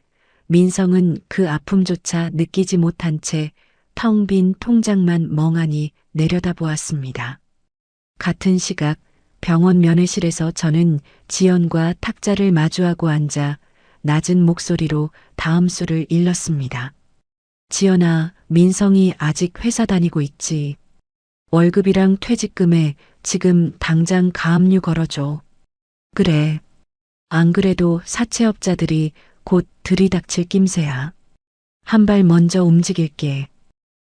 민성은 그 아픔조차 느끼지 못한 채 텅 빈 통장만 멍하니 내려다보았습니다. 같은 시각 병원 면회실에서 저는 지연과 탁자를 마주하고 앉아 낮은 목소리로 다음 수를 일렀습니다. 지연아, 민성이 아직 회사 다니고 있지. 월급이랑 퇴직금에 지금 당장 가압류 걸어줘. 그래. 안 그래도 사채업자들이 곧 들이닥칠 낌새야. 한 발 먼저 움직일게.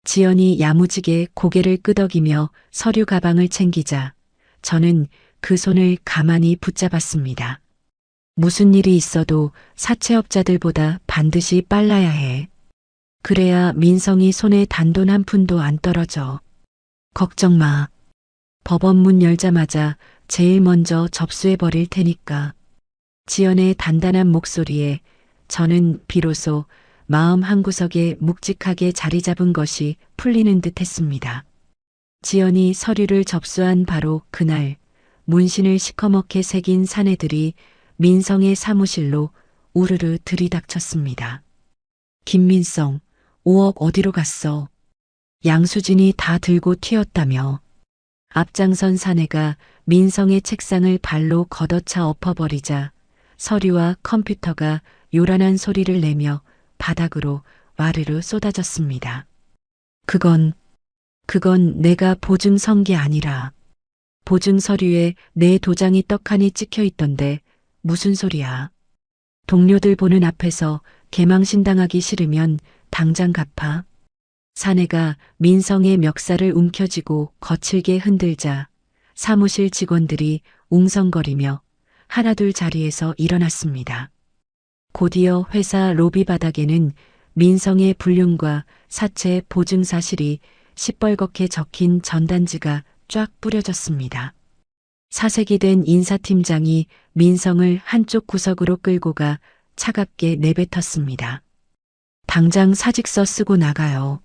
지연이 야무지게 고개를 끄덕이며 서류 가방을 챙기자 저는 그 손을 가만히 붙잡았습니다. 무슨 일이 있어도 사채업자들보다 반드시 빨라야 해. 그래야 민성이 손에 단돈 한 푼도 안 떨어져. 걱정 마. 법원 문 열자마자 제일 먼저 접수해 버릴 테니까. 지연의 단단한 목소리에 저는 비로소 마음 한구석에 묵직하게 자리 잡은 것이 풀리는 듯 했습니다. 지연이 서류를 접수한 바로 그날 문신을 시커멓게 새긴 사내들이 민성의 사무실로 우르르 들이닥쳤습니다. 김민성, 5억 어디로 갔어? 양수진이 다 들고 튀었다며. 앞장선 사내가 민성의 책상을 발로 걷어차 엎어버리자 서류와 컴퓨터가 요란한 소리를 내며 바닥으로 와르르 쏟아졌습니다. 그건 내가 보증 선 게 아니라 보증 서류에 내 도장이 떡하니 찍혀 있던데 무슨 소리야. 동료들 보는 앞에서 개망신당하기 싫으면 당장 갚아. 사내가 민성의 멱살을 움켜쥐고 거칠게 흔들자 사무실 직원들이 웅성거리며 하나둘 자리에서 일어났습니다. 곧이어 회사 로비 바닥에는 민성의 불륜과 사체 보증 사실이 시뻘겋게 적힌 전단지가 쫙 뿌려졌습니다. 사색이 된 인사팀장이 민성을 한쪽 구석으로 끌고 가 차갑게 내뱉었습니다. 당장 사직서 쓰고 나가요.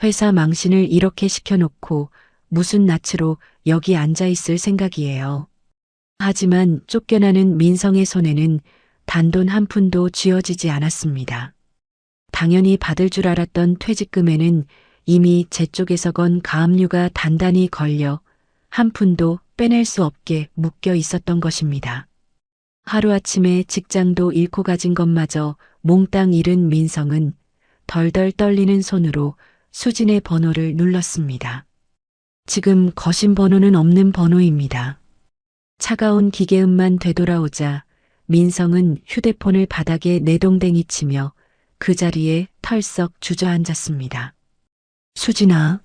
회사 망신을 이렇게 시켜놓고 무슨 낯으로 여기 앉아 있을 생각이에요. 하지만 쫓겨나는 민성의 손에는 단돈 한 푼도 쥐어지지 않았습니다. 당연히 받을 줄 알았던 퇴직금에는 이미 제 쪽에서 건 가압류가 단단히 걸려 한 푼도 빼낼 수 없게 묶여 있었던 것입니다. 하루아침에 직장도 잃고 가진 것마저 몽땅 잃은 민성은 덜덜 떨리는 손으로 수진의 번호를 눌렀습니다. 지금 거신 번호는 없는 번호입니다. 차가운 기계음만 되돌아오자 민성은 휴대폰을 바닥에 내동댕이 치며 그 자리에 털썩 주저앉았습니다. 수진아,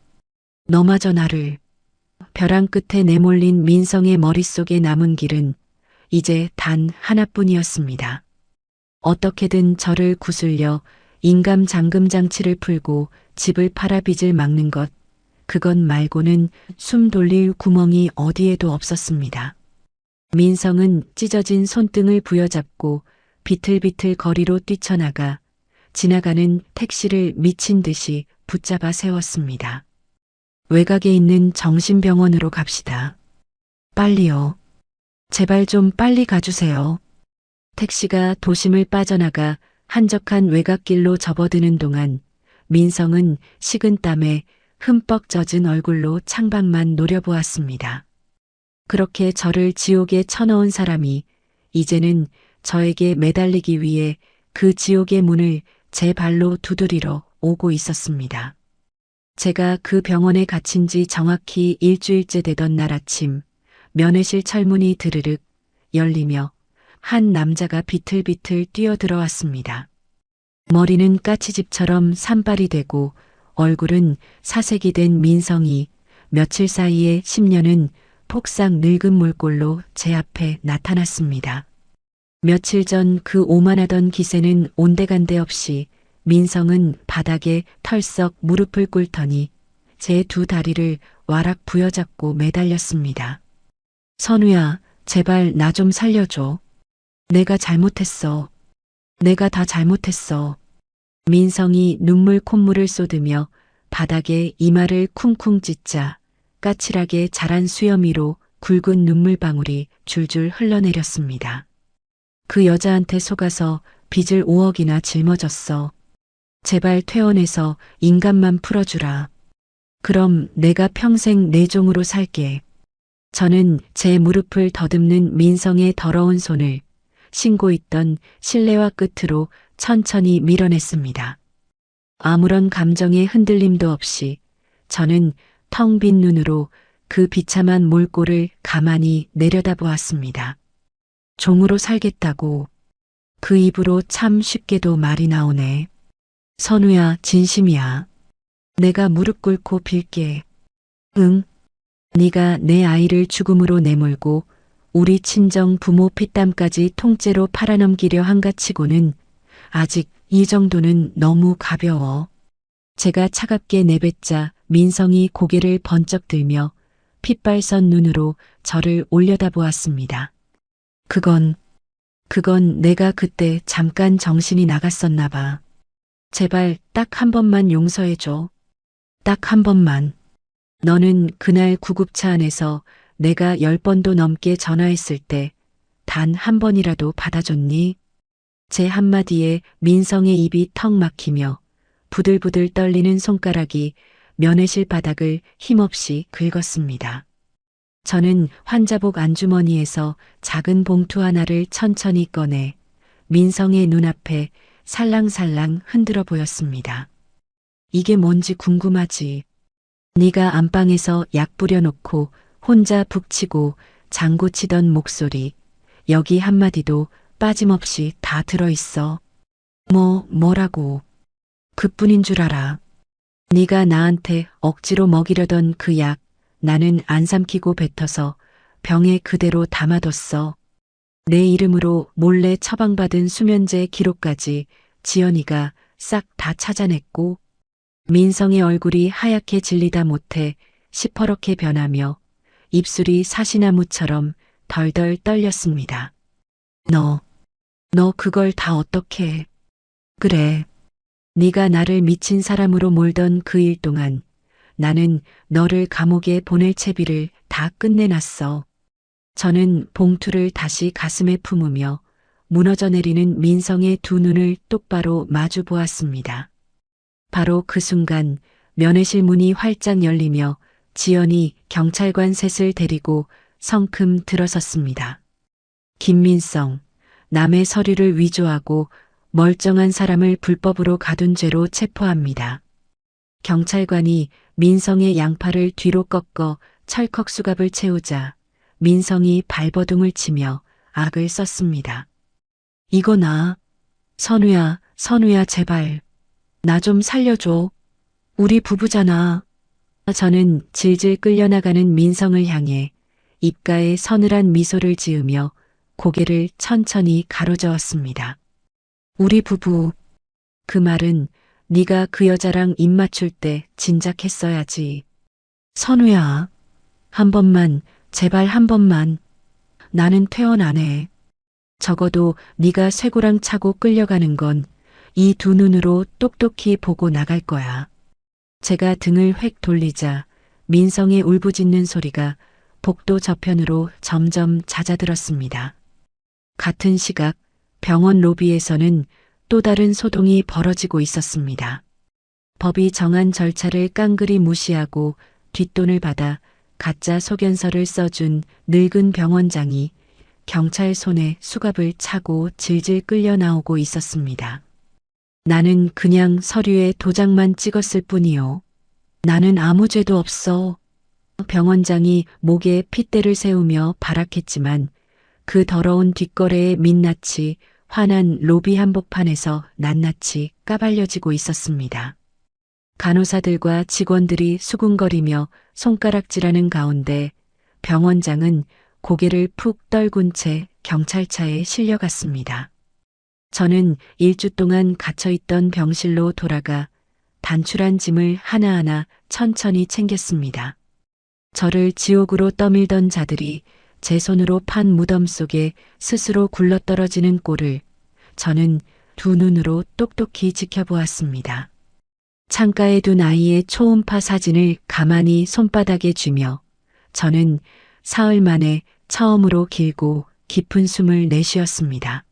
너마저 나를. 벼랑 끝에 내몰린 민성의 머릿속에 남은 길은 이제 단 하나뿐이었습니다. 어떻게든 저를 구슬려 인감 잠금 장치를 풀고 집을 팔아 빚을 막는 것, 그것 말고는 숨 돌릴 구멍이 어디에도 없었습니다. 민성은 찢어진 손등을 부여잡고 비틀비틀 거리로 뛰쳐나가 지나가는 택시를 미친 듯이 붙잡아 세웠습니다. 외곽에 있는 정신병원으로 갑시다. 빨리요. 제발 좀 빨리 가주세요. 택시가 도심을 빠져나가 한적한 외곽길로 접어드는 동안 민성은 식은 땀에 흠뻑 젖은 얼굴로 창밖만 노려보았습니다. 그렇게 저를 지옥에 쳐넣은 사람이 이제는 저에게 매달리기 위해 그 지옥의 문을 제 발로 두드리러 오고 있었습니다. 제가 그 병원에 갇힌 지 정확히 일주일째 되던 날 아침, 면회실 철문이 드르륵 열리며 한 남자가 비틀비틀 뛰어들어왔습니다. 머리는 까치집처럼 산발이 되고 얼굴은 사색이 된 민성이 며칠 사이에 10년은 폭삭 늙은 물꼴로 제 앞에 나타났습니다. 며칠 전 그 오만하던 기세는 온데간데 없이 민성은 바닥에 털썩 무릎을 꿇더니 제 두 다리를 와락 부여잡고 매달렸습니다. 선우야, 제발 나 좀 살려줘. 내가 잘못했어. 내가 다 잘못했어. 민성이 눈물 콧물을 쏟으며 바닥에 이마를 쿵쿵 찢자 까칠하게 자란 수염 위로 굵은 눈물방울이 줄줄 흘러내렸습니다. 그 여자한테 속아서 빚을 5억이나 짊어졌어. 제발 퇴원해서 인간만 풀어주라. 그럼 내가 평생 내 종으로 살게. 저는 제 무릎을 더듬는 민성의 더러운 손을 신고 있던 실내화 끝으로 천천히 밀어냈습니다. 아무런 감정의 흔들림도 없이 저는 텅 빈 눈으로 그 비참한 몰골을 가만히 내려다보았습니다. 종으로 살겠다고. 그 입으로 참 쉽게도 말이 나오네. 선우야, 진심이야. 내가 무릎 꿇고 빌게. 응. 네가 내 아이를 죽음으로 내몰고 우리 친정 부모 피땀까지 통째로 팔아넘기려 한가치고는 아직 이 정도는 너무 가벼워. 제가 차갑게 내뱉자 민성이 고개를 번쩍 들며 핏발선 눈으로 저를 올려다보았습니다. 그건 내가 그때 잠깐 정신이 나갔었나 봐. 제발 딱 한 번만 용서해줘. 딱 한 번만. 너는 그날 구급차 안에서 내가 10번도 넘게 전화했을 때 단 한 번이라도 받아줬니? 제 한마디에 민성의 입이 턱 막히며 부들부들 떨리는 손가락이 면회실 바닥을 힘없이 긁었습니다. 저는 환자복 안주머니에서 작은 봉투 하나를 천천히 꺼내 민성의 눈앞에 살랑살랑 흔들어 보였습니다. 이게 뭔지 궁금하지? 네가 안방에서 약 뿌려놓고 혼자 북치고 장구치던 목소리, 여기 한마디도 빠짐없이 다 들어있어. 뭐라고? 그뿐인 줄 알아. 네가 나한테 억지로 먹이려던 그 약, 나는 안 삼키고 뱉어서 병에 그대로 담아뒀어. 내 이름으로 몰래 처방받은 수면제 기록까지 지연이가 싹 다 찾아냈고, 민성의 얼굴이 하얗게 질리다 못해 시퍼렇게 변하며 입술이 사시나무처럼 덜덜 떨렸습니다. 너 그걸 다 어떻게 해? 그래. 네가 나를 미친 사람으로 몰던 그 일 동안 나는 너를 감옥에 보낼 채비를 다 끝내놨어. 저는 봉투를 다시 가슴에 품으며 무너져 내리는 민성의 두 눈을 똑바로 마주 보았습니다. 바로 그 순간 면회실 문이 활짝 열리며 지연이 경찰관 셋을 데리고 성큼 들어섰습니다. 김민성, 남의 서류를 위조하고 멀쩡한 사람을 불법으로 가둔 죄로 체포합니다. 경찰관이 민성의 양팔을 뒤로 꺾어 철컥 수갑을 채우자 민성이 발버둥을 치며 악을 썼습니다. 이거 나. 선우야 제발. 나 좀 살려줘. 우리 부부잖아. 저는 질질 끌려나가는 민성을 향해 입가에 서늘한 미소를 지으며 고개를 천천히 가로저었습니다. 우리 부부. 그 말은 네가 그 여자랑 입 맞출 때 진작했어야지. 선우야. 한 번만, 제발 한 번만. 나는 퇴원 안 해. 적어도 네가 쇠고랑 차고 끌려가는 건 이 두 눈으로 똑똑히 보고 나갈 거야. 제가 등을 획 돌리자 민성의 울부짖는 소리가 복도 저편으로 점점 잦아들었습니다. 같은 시각 병원 로비에서는 또 다른 소동이 벌어지고 있었습니다. 법이 정한 절차를 깡그리 무시하고 뒷돈을 받아 가짜 소견서를 써준 늙은 병원장이 경찰 손에 수갑을 차고 질질 끌려 나오고 있었습니다. 나는 그냥 서류에 도장만 찍었을 뿐이요. 나는 아무 죄도 없어. 병원장이 목에 핏대를 세우며 발악했지만 그 더러운 뒷거래의 민낯이 환한 로비 한복판에서 낱낱이 까발려지고 있었습니다. 간호사들과 직원들이 수군거리며 손가락질하는 가운데 병원장은 고개를 푹 떨군 채 경찰차에 실려갔습니다. 저는 일주 동안 갇혀있던 병실로 돌아가 단출한 짐을 하나하나 천천히 챙겼습니다. 저를 지옥으로 떠밀던 자들이 제 손으로 판 무덤 속에 스스로 굴러떨어지는 꼴을 저는 두 눈으로 똑똑히 지켜보았습니다. 창가에 둔 아이의 초음파 사진을 가만히 손바닥에 쥐며 저는 사흘 만에 처음으로 길고 깊은 숨을 내쉬었습니다.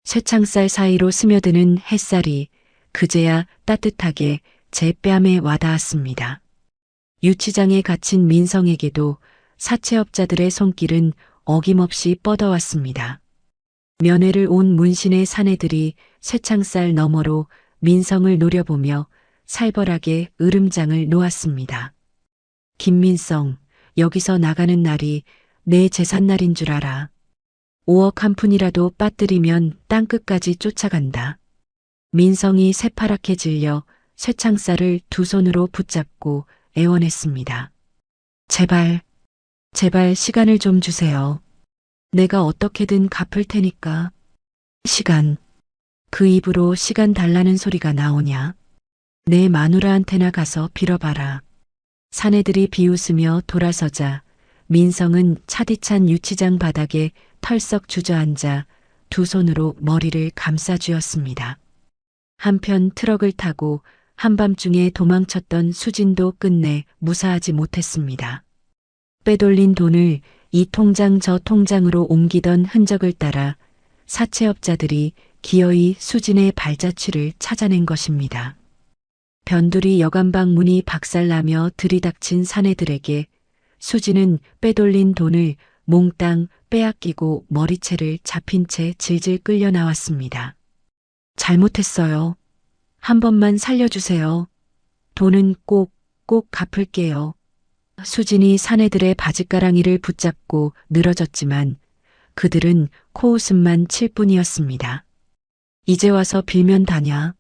쇠창살 사이로 스며드는 햇살이 그제야 따뜻하게 제 뺨에 와닿았습니다. 유치장에 갇힌 민성에게도 사채업자들의 손길은 어김없이 뻗어왔습니다. 면회를 온 문신의 사내들이 쇠창살 너머로 민성을 노려보며 살벌하게 으름장을 놓았습니다. 김민성, 여기서 나가는 날이 내 재산날인 줄 알아. 5억 한 푼이라도 빠뜨리면 땅끝까지 쫓아간다. 민성이 새파랗게 질려 쇠창살을 두 손으로 붙잡고 애원했습니다. 제발 시간을 좀 주세요. 내가 어떻게든 갚을 테니까. 시간. 그 입으로 시간 달라는 소리가 나오냐? 내 마누라한테나 가서 빌어봐라. 사내들이 비웃으며 돌아서자 민성은 차디찬 유치장 바닥에 털썩 주저앉아 두 손으로 머리를 감싸 쥐었습니다. 한편 트럭을 타고 한밤중에 도망쳤던 수진도 끝내 무사하지 못했습니다. 빼돌린 돈을 이 통장 저 통장으로 옮기던 흔적을 따라 사채업자들이 기어이 수진의 발자취를 찾아낸 것입니다. 변두리 여관방 문이 박살나며 들이닥친 사내들에게 수진은 빼돌린 돈을 몽땅 빼앗기고 머리채를 잡힌 채 질질 끌려 나왔습니다. 잘못했어요. 한 번만 살려주세요. 돈은 꼭 갚을게요. 수진이 사내들의 바짓가랑이를 붙잡고 늘어졌지만 그들은 코웃음만 칠 뿐이었습니다. 이제 와서 빌면 다냐?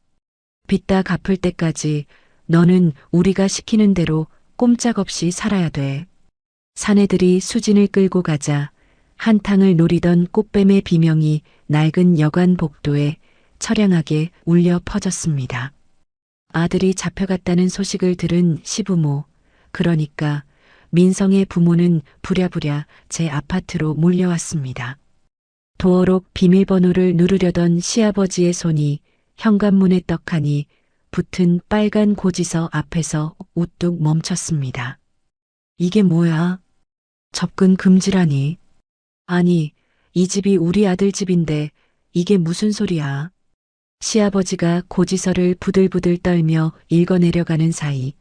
빚다 갚을 때까지 너는 우리가 시키는 대로 꼼짝없이 살아야 돼. 사내들이 수진을 끌고 가자 한탕을 노리던 꽃뱀의 비명이 낡은 여관 복도에 처량하게 울려 퍼졌습니다. 아들이 잡혀갔다는 소식을 들은 시부모, 그러니까 민성의 부모는 부랴부랴 제 아파트로 몰려왔습니다. 도어록 비밀번호를 누르려던 시아버지의 손이 현관문에 떡하니 붙은 빨간 고지서 앞에서 우뚝 멈췄습니다. 이게 뭐야? 접근 금지라니. 아니, 이 집이 우리 아들 집인데 이게 무슨 소리야? 시아버지가 고지서를 부들부들 떨며 읽어내려가는 사이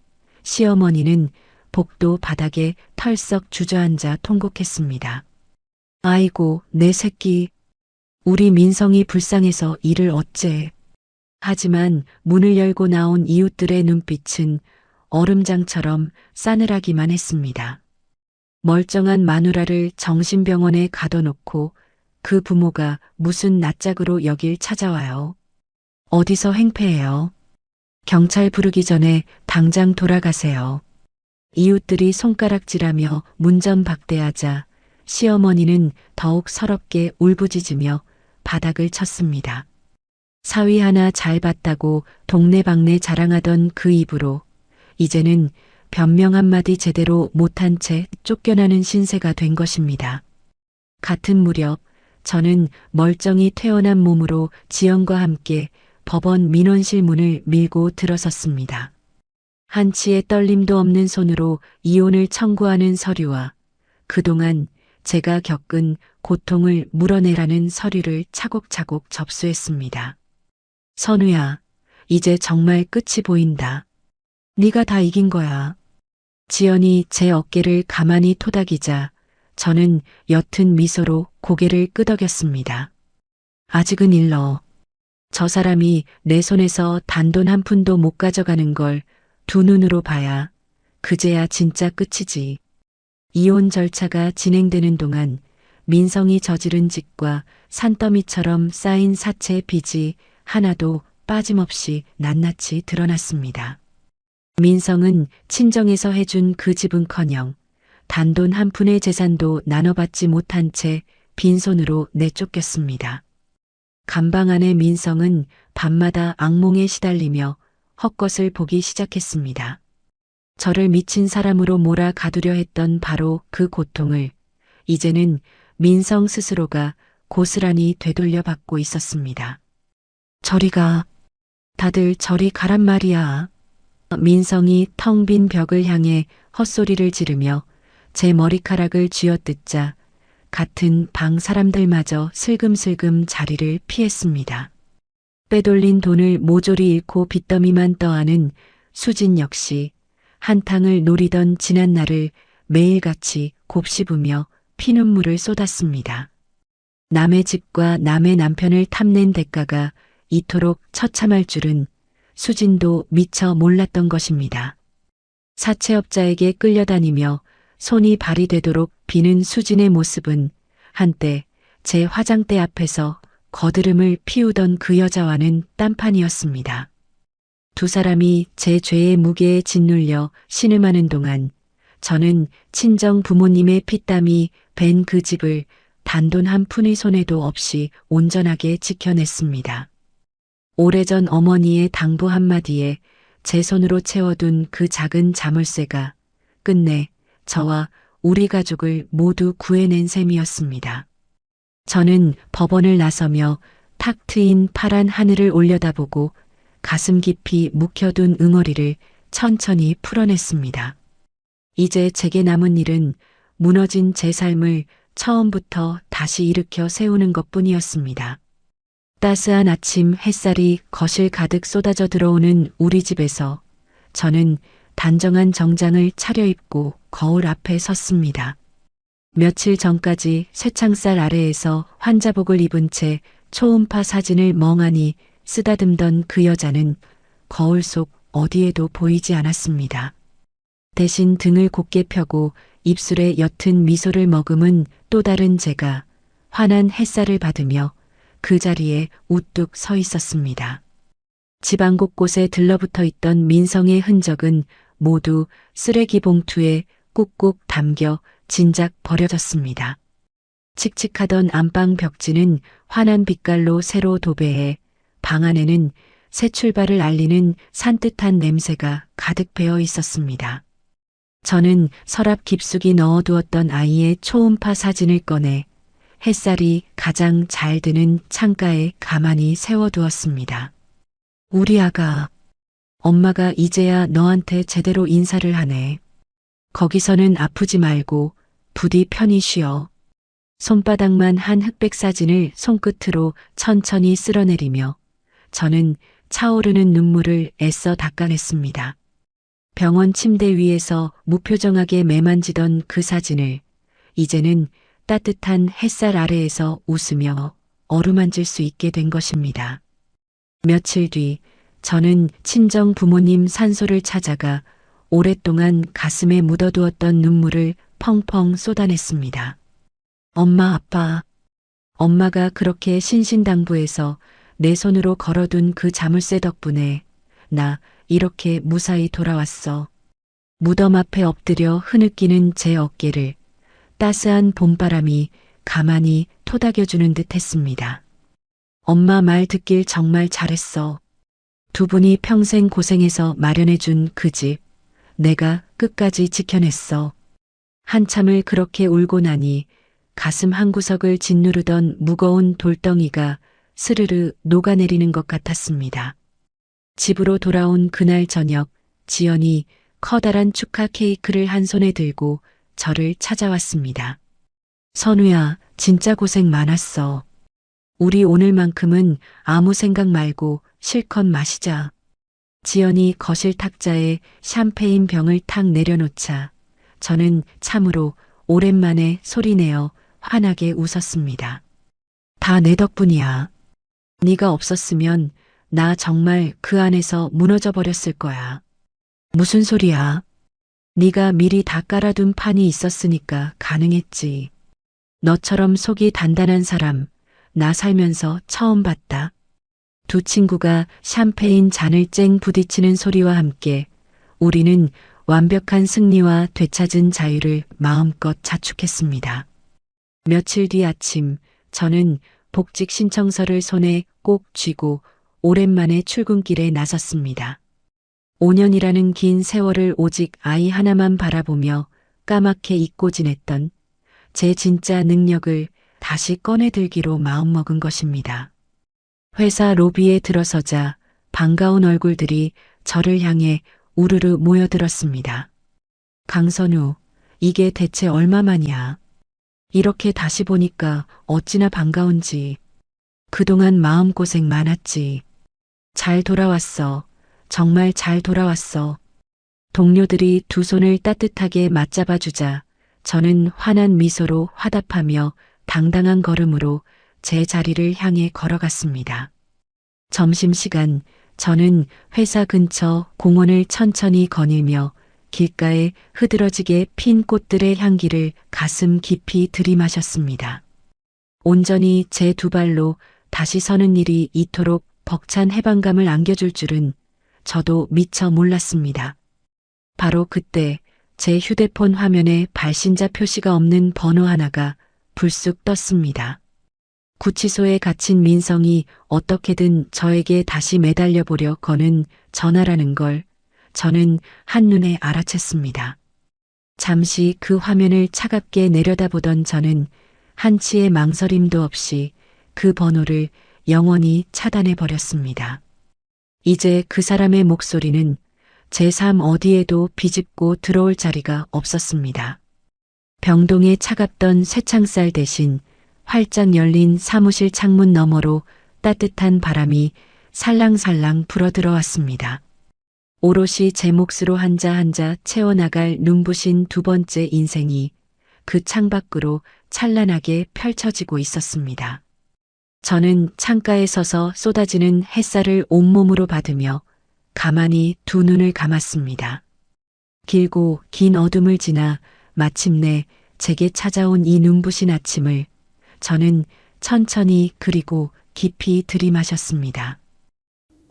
시어머니는 복도 바닥에 털썩 주저앉아 통곡했습니다. 아이고, 내 새끼. 우리 민성이 불쌍해서 이를 어째. 하지만 문을 열고 나온 이웃들의 눈빛은 얼음장처럼 싸늘하기만 했습니다. 멀쩡한 마누라를 정신병원에 가둬놓고 그 부모가 무슨 낯짝으로 여길 찾아와요. 어디서 행패해요? 경찰 부르기 전에 당장 돌아가세요. 이웃들이 손가락질하며 문전박대하자 시어머니는 더욱 서럽게 울부짖으며 바닥을 쳤습니다. 사위 하나 잘 봤다고 동네방네 자랑하던 그 입으로 이제는 변명 한마디 제대로 못한 채 쫓겨나는 신세가 된 것입니다. 같은 무렵 저는 멀쩡히 퇴원한 몸으로 지연과 함께 법원 민원실 문을 밀고 들어섰습니다. 한치의 떨림도 없는 손으로 이혼을 청구하는 서류와 그동안 제가 겪은 고통을 물어내라는 서류를 차곡차곡 접수했습니다. 선우야, 이제 정말 끝이 보인다. 네가 다 이긴 거야. 지연이 제 어깨를 가만히 토닥이자 저는 옅은 미소로 고개를 끄덕였습니다. 아직은 일러. 저 사람이 내 손에서 단돈 한 푼도 못 가져가는 걸 두 눈으로 봐야 그제야 진짜 끝이지. 이혼 절차가 진행되는 동안 민성이 저지른 짓과 산더미처럼 쌓인 사채 빚이 하나도 빠짐없이 낱낱이 드러났습니다. 민성은 친정에서 해준 그 집은커녕 단돈 한 푼의 재산도 나눠받지 못한 채 빈손으로 내쫓겼습니다. 감방 안의 민성은 밤마다 악몽에 시달리며 헛것을 보기 시작했습니다. 저를 미친 사람으로 몰아가두려 했던 바로 그 고통을 이제는 민성 스스로가 고스란히 되돌려 받고 있었습니다. 저리 가. 다들 저리 가란 말이야. 민성이 텅 빈 벽을 향해 헛소리를 지르며 제 머리카락을 쥐어뜯자 같은 방 사람들마저 슬금슬금 자리를 피했습니다. 빼돌린 돈을 모조리 잃고 빚더미만 떠안은 수진 역시 한탕을 노리던 지난 날을 매일같이 곱씹으며 피눈물을 쏟았습니다. 남의 집과 남의 남편을 탐낸 대가가 이토록 처참할 줄은 수진도 미처 몰랐던 것입니다. 사채업자에게 끌려다니며 손이 발이 되도록 비는 수진의 모습은 한때 제 화장대 앞에서 거드름을 피우던 그 여자와는 딴판이었습니다. 두 사람이 제 죄의 무게에 짓눌려 신음하는 동안 저는 친정 부모님의 피땀이 밴 그 집을 단돈 한 푼의 손해도 없이 온전하게 지켜냈습니다. 오래전 어머니의 당부 한마디에 제 손으로 채워둔 그 작은 자물쇠가 끝내 저와 우리 가족을 모두 구해낸 셈이었습니다. 저는 법원을 나서며 탁 트인 파란 하늘을 올려다보고 가슴 깊이 묵혀둔 응어리를 천천히 풀어냈습니다. 이제 제게 남은 일은 무너진 제 삶을 처음부터 다시 일으켜 세우는 것뿐이었습니다. 따스한 아침 햇살이 거실 가득 쏟아져 들어오는 우리 집에서 저는 단정한 정장을 차려입고 거울 앞에 섰습니다. 며칠 전까지 쇠창살 아래에서 환자복을 입은 채 초음파 사진을 멍하니 쓰다듬던 그 여자는 거울 속 어디에도 보이지 않았습니다. 대신 등을 곧게 펴고 입술에 옅은 미소를 머금은 또 다른 제가 환한 햇살을 받으며 그 자리에 우뚝 서 있었습니다. 집안 곳곳에 들러붙어 있던 민성의 흔적은 모두 쓰레기 봉투에 꾹꾹 담겨 진작 버려졌습니다. 칙칙하던 안방 벽지는 환한 빛깔로 새로 도배해 방 안에는 새 출발을 알리는 산뜻한 냄새가 가득 배어 있었습니다. 저는 서랍 깊숙이 넣어두었던 아이의 초음파 사진을 꺼내 햇살이 가장 잘 드는 창가에 가만히 세워두었습니다. 우리 아가, 엄마가 이제야 너한테 제대로 인사를 하네. 거기서는 아프지 말고 부디 편히 쉬어. 손바닥만 한 흑백 사진을 손끝으로 천천히 쓸어내리며 저는 차오르는 눈물을 애써 닦아냈습니다. 병원 침대 위에서 무표정하게 매만지던 그 사진을 이제는 따뜻한 햇살 아래에서 웃으며 어루만질 수 있게 된 것입니다. 며칠 뒤 저는 친정 부모님 산소를 찾아가 오랫동안 가슴에 묻어두었던 눈물을 펑펑 쏟아냈습니다. 엄마, 아빠, 엄마가 그렇게 신신당부해서 내 손으로 걸어둔 그 자물쇠 덕분에 나 이렇게 무사히 돌아왔어. 무덤 앞에 엎드려 흐느끼는 제 어깨를 따스한 봄바람이 가만히 토닥여주는 듯 했습니다. 엄마 말 듣길 정말 잘했어. 두 분이 평생 고생해서 마련해준 그 집, 내가 끝까지 지켜냈어. 한참을 그렇게 울고 나니 가슴 한구석을 짓누르던 무거운 돌덩이가 스르르 녹아내리는 것 같았습니다. 집으로 돌아온 그날 저녁, 지연이 커다란 축하 케이크를 한 손에 들고 저를 찾아왔습니다. 선우야, 진짜 고생 많았어. 우리 오늘만큼은 아무 생각 말고 실컷 마시자. 지연이 거실 탁자에 샴페인 병을 탁 내려놓자 저는 참으로 오랜만에 소리내어 환하게 웃었습니다. 다 내 덕분이야. 네가 없었으면 나 정말 그 안에서 무너져 버렸을 거야. 무슨 소리야? 네가 미리 다 깔아둔 판이 있었으니까 가능했지. 너처럼 속이 단단한 사람 나 살면서 처음 봤다. 두 친구가 샴페인 잔을 쨍 부딪히는 소리와 함께 우리는 완벽한 승리와 되찾은 자유를 마음껏 자축했습니다. 며칠 뒤 아침 저는 복직 신청서를 손에 꼭 쥐고 오랜만에 출근길에 나섰습니다. 5년이라는 긴 세월을 오직 아이 하나만 바라보며 까맣게 잊고 지냈던 제 진짜 능력을 다시 꺼내들기로 마음먹은 것입니다. 회사 로비에 들어서자 반가운 얼굴들이 저를 향해 우르르 모여들었습니다. 강선우, 이게 대체 얼마만이야? 이렇게 다시 보니까 어찌나 반가운지. 그동안 마음고생 많았지. 잘 돌아왔어. 정말 잘 돌아왔어. 동료들이 두 손을 따뜻하게 맞잡아주자 저는 환한 미소로 화답하며 당당한 걸음으로 제 자리를 향해 걸어갔습니다. 점심시간 저는 회사 근처 공원을 천천히 거닐며 길가에 흐드러지게 핀 꽃들의 향기를 가슴 깊이 들이마셨습니다. 온전히 제 두 발로 다시 서는 일이 이토록 벅찬 해방감을 안겨줄 줄은 저도 미처 몰랐습니다. 바로 그때 제 휴대폰 화면에 발신자 표시가 없는 번호 하나가 불쑥 떴습니다. 구치소에 갇힌 민성이 어떻게든 저에게 다시 매달려 보려 거는 전화라는 걸 저는 한눈에 알아챘습니다. 잠시 그 화면을 차갑게 내려다보던 저는 한치의 망설임도 없이 그 번호를 영원히 차단해 버렸습니다. 이제 그 사람의 목소리는 제 삶 어디에도 비집고 들어올 자리가 없었습니다. 병동의 차갑던 쇠창살 대신 활짝 열린 사무실 창문 너머로 따뜻한 바람이 살랑살랑 불어들어왔습니다. 오롯이 제 몫으로 한자 한자 채워나갈 눈부신 두 번째 인생이 그 창밖으로 찬란하게 펼쳐지고 있었습니다. 저는 창가에 서서 쏟아지는 햇살을 온몸으로 받으며 가만히 두 눈을 감았습니다. 길고 긴 어둠을 지나 마침내 제게 찾아온 이 눈부신 아침을 저는 천천히 그리고 깊이 들이마셨습니다.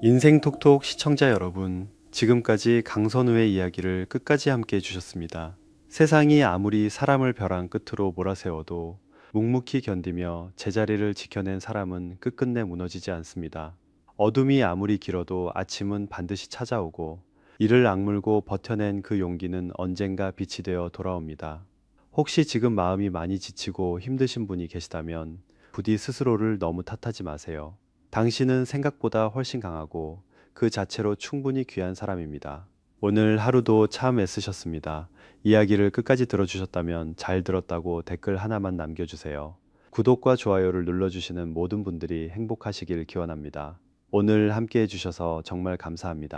인생 톡톡 시청자 여러분, 지금까지 강선우의 이야기를 끝까지 함께 해주셨습니다. 세상이 아무리 사람을 벼랑 끝으로 몰아세워도 묵묵히 견디며 제자리를 지켜낸 사람은 끝끝내 무너지지 않습니다. 어둠이 아무리 길어도 아침은 반드시 찾아오고 이를 악물고 버텨낸 그 용기는 언젠가 빛이 되어 돌아옵니다. 혹시 지금 마음이 많이 지치고 힘드신 분이 계시다면 부디 스스로를 너무 탓하지 마세요. 당신은 생각보다 훨씬 강하고 그 자체로 충분히 귀한 사람입니다. 오늘 하루도 참 애쓰셨습니다. 이야기를 끝까지 들어주셨다면 잘 들었다고 댓글 하나만 남겨주세요. 구독과 좋아요를 눌러주시는 모든 분들이 행복하시길 기원합니다. 오늘 함께 해주셔서 정말 감사합니다.